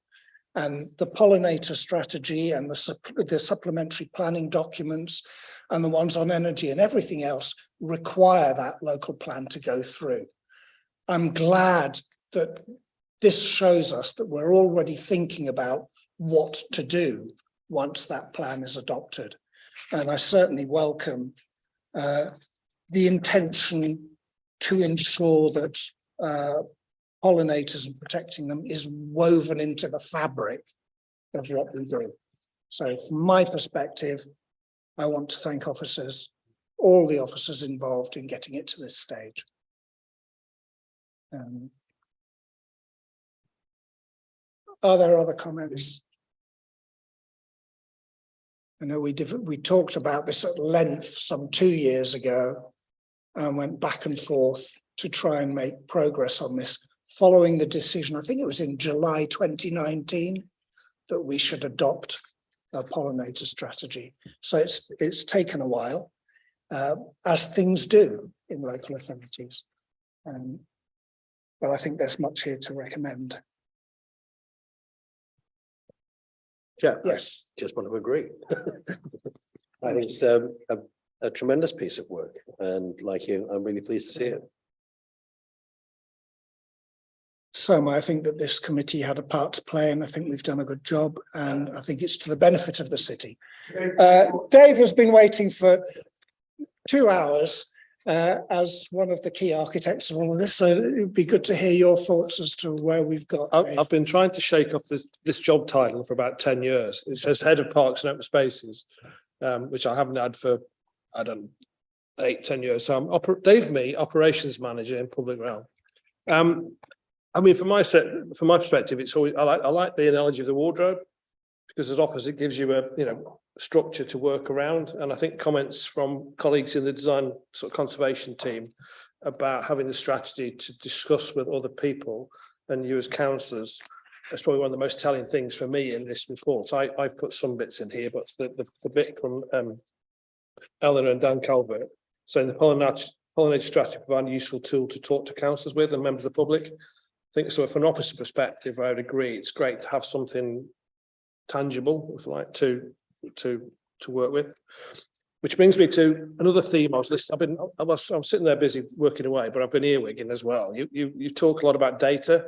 And the pollinator strategy and the supplementary planning documents and the ones on energy and everything else require that local plan to go through. I'm glad that this shows us that we're already thinking about what to do once that plan is adopted. And I certainly welcome the intention to ensure that pollinators and protecting them is woven into the fabric of what we do. So from my perspective, I want to thank officers, all the officers involved in getting it to this stage. Are there other comments? I know we talked about this at length some 2 years ago and went back and forth to try and make progress on this following the decision, I think it was in July 2019, that we should adopt a pollinator strategy. So it's taken a while, as things do in local authorities. But I think there's much here to recommend. Yeah, Yes. I just want to agree. I think it's a tremendous piece of work, and like you, I'm really pleased to see it. So I think that this committee had a part to play, and I think we've done a good job, and I think it's to the benefit of the city. Dave has been waiting for 2 hours as one of the key architects of all of this, so it would be good to hear your thoughts as to where we've got. I've been trying to shake off this job title for about 10 years. It says Head of Parks and Open Spaces, which I haven't had for, I don't know, 8-10 years. So they've me Operations Manager in Public Realm. I mean, from my perspective, it's always I like the analogy of the wardrobe, because as often as it gives you a structure to work around. And I think comments from colleagues in the design sort of conservation team about having the strategy to discuss with other people and you as councillors, that's probably one of the most telling things for me in this report. I've put some bits in here, but the bit from Eleanor and Dan Calvert saying the pollinator strategy provide a useful tool to talk to councillors with and members of the public. I think so from an officer perspective, I would agree it's great to have something tangible, if you like, to work with. Which brings me to another theme I was listening. I'm sitting there busy working away, but I've been earwigging as well. You talk a lot about data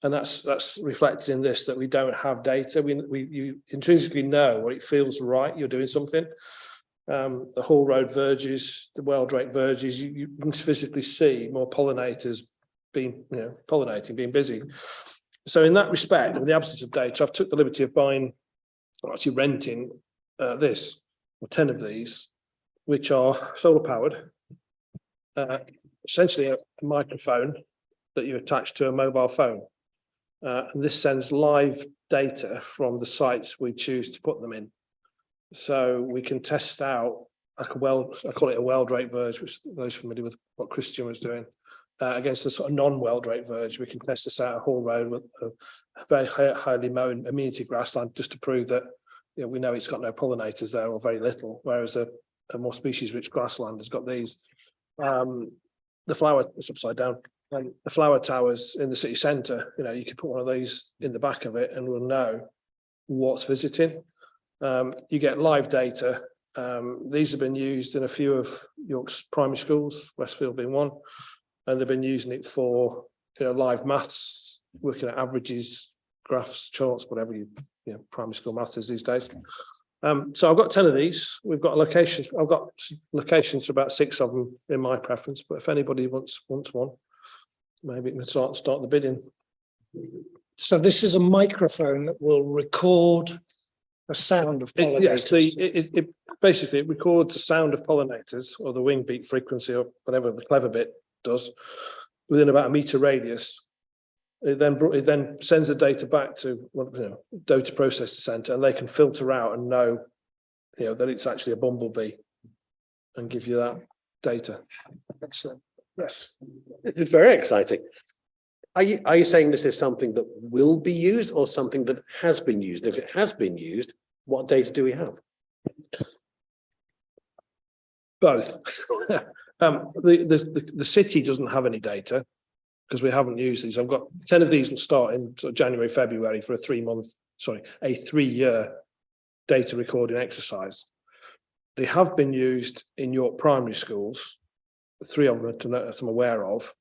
And that's reflected in this, that we don't have data. You intrinsically know what it feels right, you're doing something. The Hall Road verges, the Wheldrake verges, you can physically see more pollinators pollinating, being busy. So in that respect, in the absence of data, I've took the liberty of buying, or actually renting 10 of these, which are solar powered, essentially a microphone that you attach to a mobile phone. And this sends live data from the sites we choose to put them in. So we can test out, I call it a Wheldrake verge, which those familiar with what Christian was doing, against a sort of non-Wheldrake verge. We can test this out at Hall Road with a very highly mown amenity grassland, just to prove that we know it's got no pollinators there, or very little, whereas a more species-rich grassland has got these. The flower, it's upside down. And the flower towers in the city centre, you could put one of these in the back of it and we'll know what's visiting. You get live data. These have been used in a few of York's primary schools, Westfield being one, and they've been using it for live maths, working at averages, graphs, charts, whatever primary school maths is these days. So I've got 10 of these. We've got locations. I've got locations for about 6 of them in my preference, but if anybody wants one, maybe we can start the bidding. So this is a microphone that will record the sound of pollinators. Yes, it basically it records the sound of pollinators, or the wing beat frequency, or whatever the clever bit does, within about a meter radius. It then sends the data back to data processing center, and they can filter out and know that it's actually a bumblebee, and give you that data. Excellent. Yes. This is very exciting. Are you saying this is something that will be used, or something that has been used? If it has been used, what data do we have? Both. The city doesn't have any data because we haven't used these. I've got 10 of these will start in sort of January, February for a 3-year data recording exercise. They have been used in York primary schools, 3 of them that I'm aware of.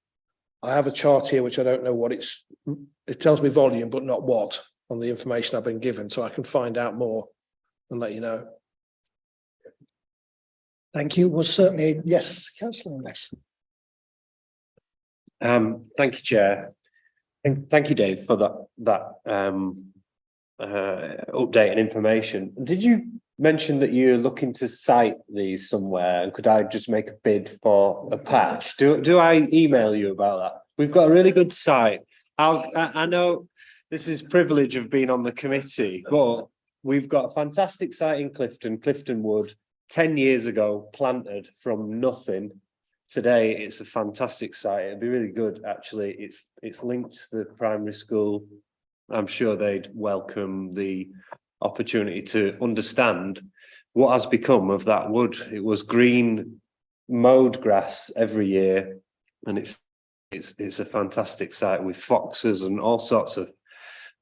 I have a chart here which I don't know what it tells me volume, but not what, on the information I've been given, so I can find out more and let you know. Thank you. Well, certainly, yes, Councillor Ness. Thank you, Chair. And thank you, Dave, for that update and information. Did you mention that you're looking to site these somewhere, and could I just make a bid for a patch? Do I email you about that? We've got a really good site. I know this is privilege of being on the committee, but we've got a fantastic site in Clifton Wood, 10 years ago, planted from nothing. Today, it's a fantastic site. It'd be really good, actually. It's linked to the primary school. I'm sure they'd welcome the opportunity to understand what has become of that wood. It was green, mowed grass every year, and it's a fantastic site with foxes and all sorts of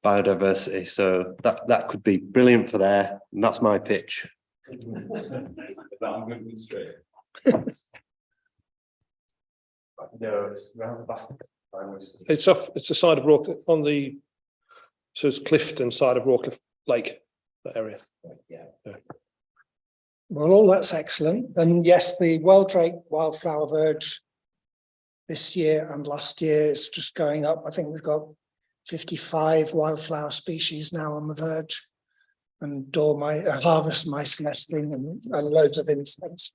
biodiversity. So that could be brilliant for there, and that's my pitch. No, it's round the back. It's the side of Rock on the, so it's Clifton side of Rawcliffe Lake, that area. Yeah. Well, all that's excellent. And yes, the Wheldrake wildflower verge this year and last year is just going up. I think we've got 55 wildflower species now on the verge, and harvest mice nesting and loads of insects.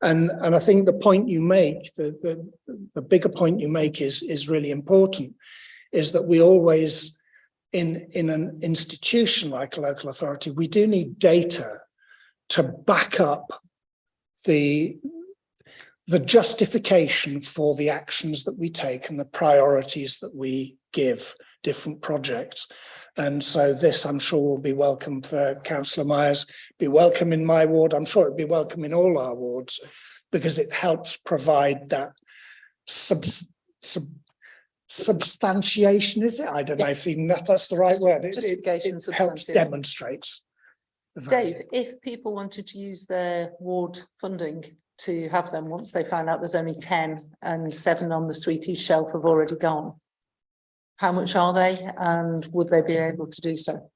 And I think the point you make, the bigger point you make is really important, is that we always, in an institution like a local authority, we do need data to back up the justification for the actions that we take and the priorities that we give different projects. And so this, I'm sure, will be welcome for Councillor Myers, be welcome in my ward. I'm sure it'd be welcome in all our wards, because it helps provide that substantiation, is it? I don't know if even that's the right word. It helps demonstrate. Dave, if people wanted to use their ward funding to have them, once they found out there's only 10 and 7 on the Sweeties shelf have already gone, How much are they and would they be able to do so?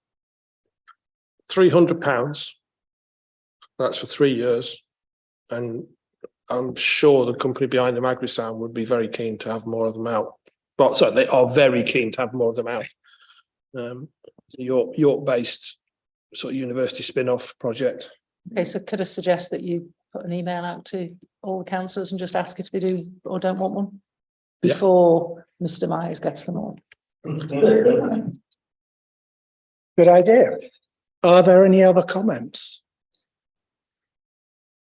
£300. That's for 3 years. And I'm sure the company behind them, AgriSound, would be very keen to have more of them out. Well, sorry, they are very keen to have more of them out. York-based sort of university spin-off project. Okay, so could I suggest that you put an email out to all the councillors and just ask if they do or don't want one Yeah. before Mr. Myers gets them all? Good idea. Are there any other comments?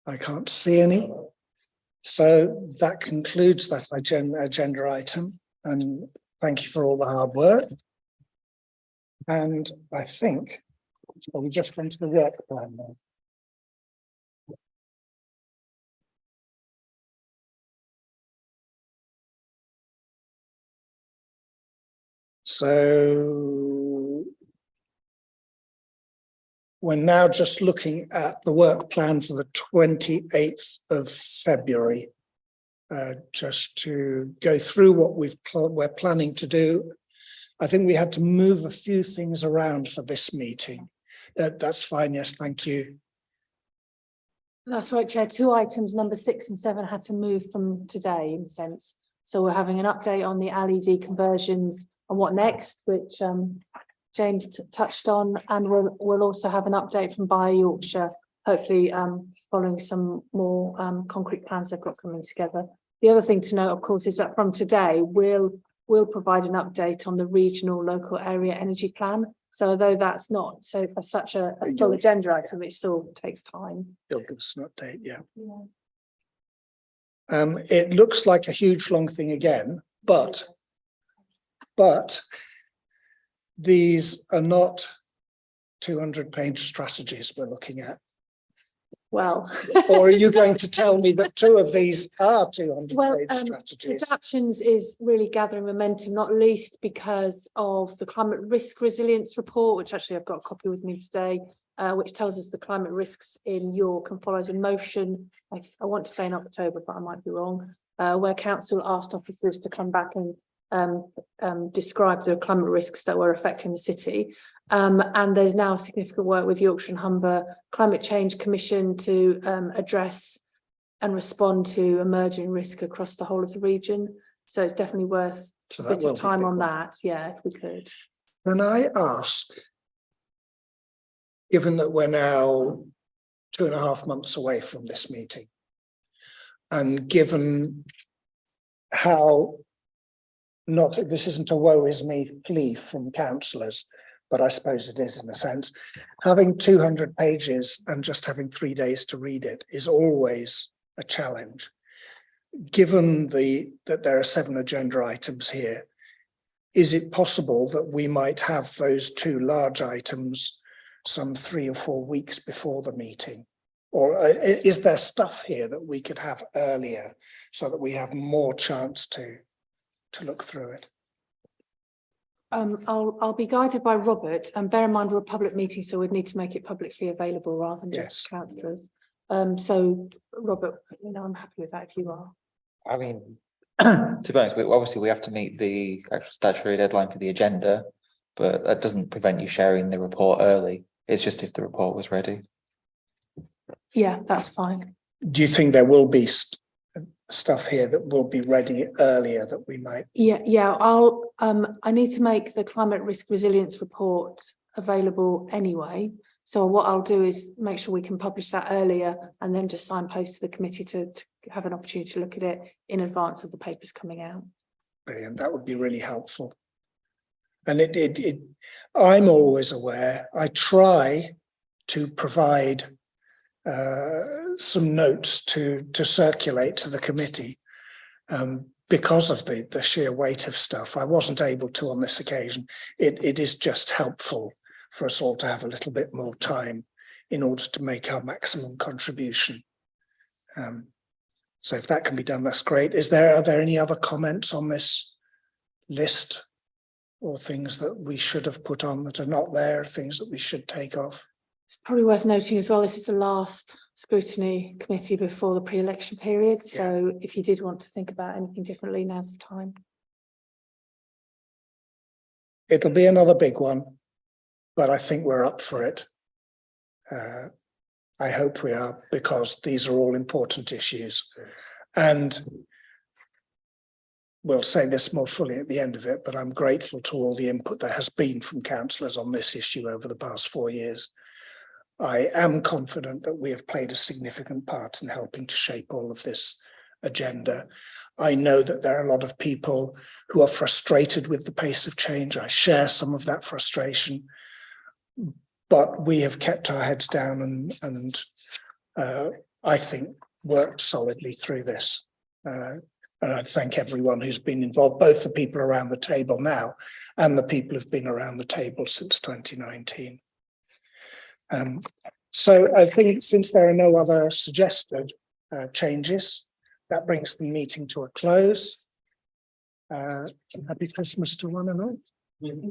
I can't see any. So that concludes that agenda item, and thank you for all the hard work. And I think we just went to the work plan now. So we're now just looking at the work plan for the 28th of February. Just to go through what we're planning to do. I think we had to move a few things around for this meeting. That's fine. Yes, thank you. That's right, Chair. 2 items, number 6 and 7, had to move from today in a sense. So we're having an update on the LED conversions and what next, which James touched on, and we'll also have an update from Bio Yorkshire, hopefully following some more concrete plans they've got coming together. The other thing to note, of course, is that from today we'll provide an update on the regional local area energy plan. So although that's not such a full agenda item, it still takes time. You'll give us an update, yeah. It looks like a huge long thing again, but these are not 200-page strategies we're looking at. Well, or are you going to tell me that 2 of these are 200-page strategies? Adaptions is really gathering momentum, not least because of the climate risk resilience report, which actually I've got a copy with me today, which tells us the climate risks in York and follows a motion, I want to say in October, but I might be wrong, where council asked officers to come back and describe the climate risks that were affecting the city. And there's now significant work with Yorkshire and Humber Climate Change Commission to address and respond to emerging risk across the whole of the region. So it's definitely worth a bit of time on that. Yeah, if we could. Can I ask, given that we're now 2.5 months away from this meeting, and given how this isn't a woe is me plea from councillors, but I suppose it is in a sense, having 200 pages and just having 3 days to read it is always a challenge. Given that there are 7 agenda items here, is it possible that we might have those 2 large items some 3 or 4 weeks before the meeting? Or is there stuff here that we could have earlier so that we have more chance to look through it? I'll be guided by Robert, and bear in mind we're a public meeting, so we'd need to make it publicly available rather than just councillors. So Robert, I'm happy with that if you are. I mean, to be honest, obviously we have to meet the actual statutory deadline for the agenda, but that doesn't prevent you sharing the report early. It's just if the report was ready. Yeah, that's fine. Do you think there will be stuff here that will be ready earlier that we might? Yeah. I need to make the climate risk resilience report available anyway. So what I'll do is make sure we can publish that earlier and then just signpost to the committee to have an opportunity to look at it in advance of the papers coming out. Brilliant. That would be really helpful. And I'm always aware, I try to provide some notes to circulate to the committee because of the sheer weight of stuff. I wasn't able to on this occasion. It is just helpful for us all to have a little bit more time in order to make our maximum contribution. So if that can be done, that's great. Are there any other comments on this list, or things that we should have put on that are not there, things that we should take off? It's probably worth noting as well, this is the last scrutiny committee before the pre-election period. So if you did want to think about anything differently, now's the time. It'll be another big one, but I think we're up for it. I hope we are, because these are all important issues. And we'll say this more fully at the end of it, but I'm grateful to all the input there has been from councillors on this issue over the past 4 years. I am confident that we have played a significant part in helping to shape all of this agenda. I know that there are a lot of people who are frustrated with the pace of change. I share some of that frustration, but we have kept our heads down and I think worked solidly through this. And I thank everyone who's been involved, both the people around the table now and the people who've been around the table since 2019. So I think, since there are no other suggested changes, that brings the meeting to a close. Happy Christmas to one and all.